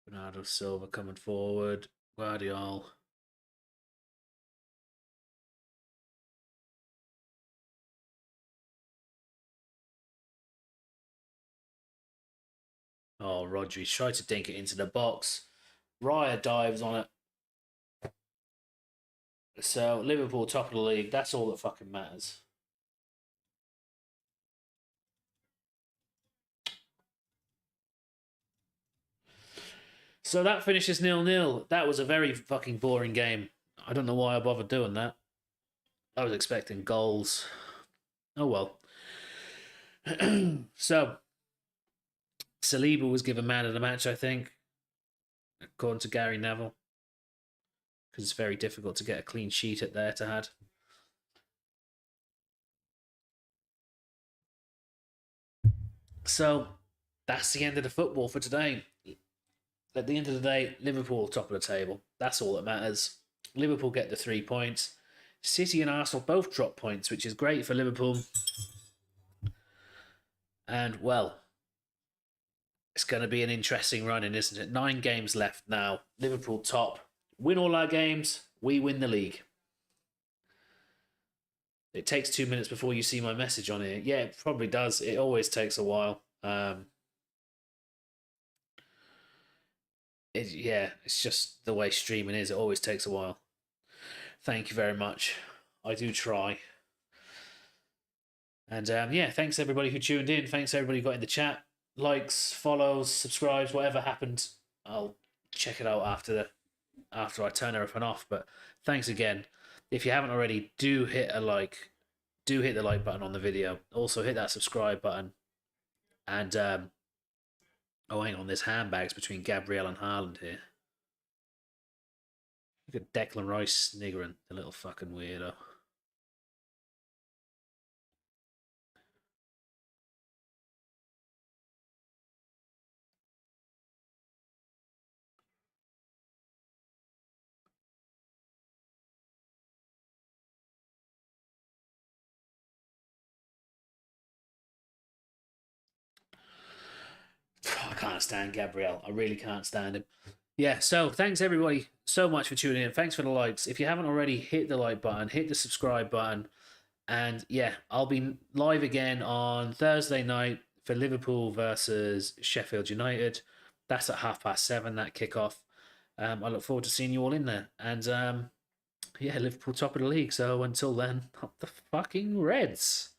S1: Bernardo Silva coming forward. Guardiola. Oh, Rodri tried to dink it into the box. Raya dives on it. So, Liverpool top of the league. That's all that fucking matters. So that finishes 0-0. That was a very fucking boring game. I don't know why I bothered doing that. I was expecting goals. Oh well. So, Saliba was given man of the match, I think, according to Gary Neville, because it's very difficult to get a clean sheet at the Etihad. So, that's the end of the football for today. At the end of the day, Liverpool top of the table. That's all that matters. Liverpool get the 3 points. City and Arsenal both drop points, which is great for Liverpool. And, well, it's going to be an interesting running, isn't it? 9 games left now. Liverpool top. Win all our games, we win the league. It takes 2 minutes before you see my message on here. Yeah, it probably does. It always takes a while. Yeah, it's just the way streaming is. It always takes a while. Thank you very much. I do try. And yeah, thanks everybody who tuned in. Thanks everybody who got in the chat. Likes, follows, subscribes, whatever happened. I'll check it out after I turn everything off. But thanks again. If you haven't already, do hit a like. Do hit the like button on the video. Also hit that subscribe button. And oh, hang on, there's handbags between Gabrielle and Haaland here. Look at Declan Rice sniggering, the little fucking weirdo. I can't stand Gabriel. I really can't stand him. Yeah, so thanks everybody so much for tuning in. Thanks for the likes. If you haven't already, hit the like button, hit the subscribe button. And yeah, I'll be live again on Thursday night for Liverpool versus Sheffield United. That's at 7:30, that kickoff. I look forward to seeing you all in there. And yeah, Liverpool top of the league. So until then, up the fucking Reds.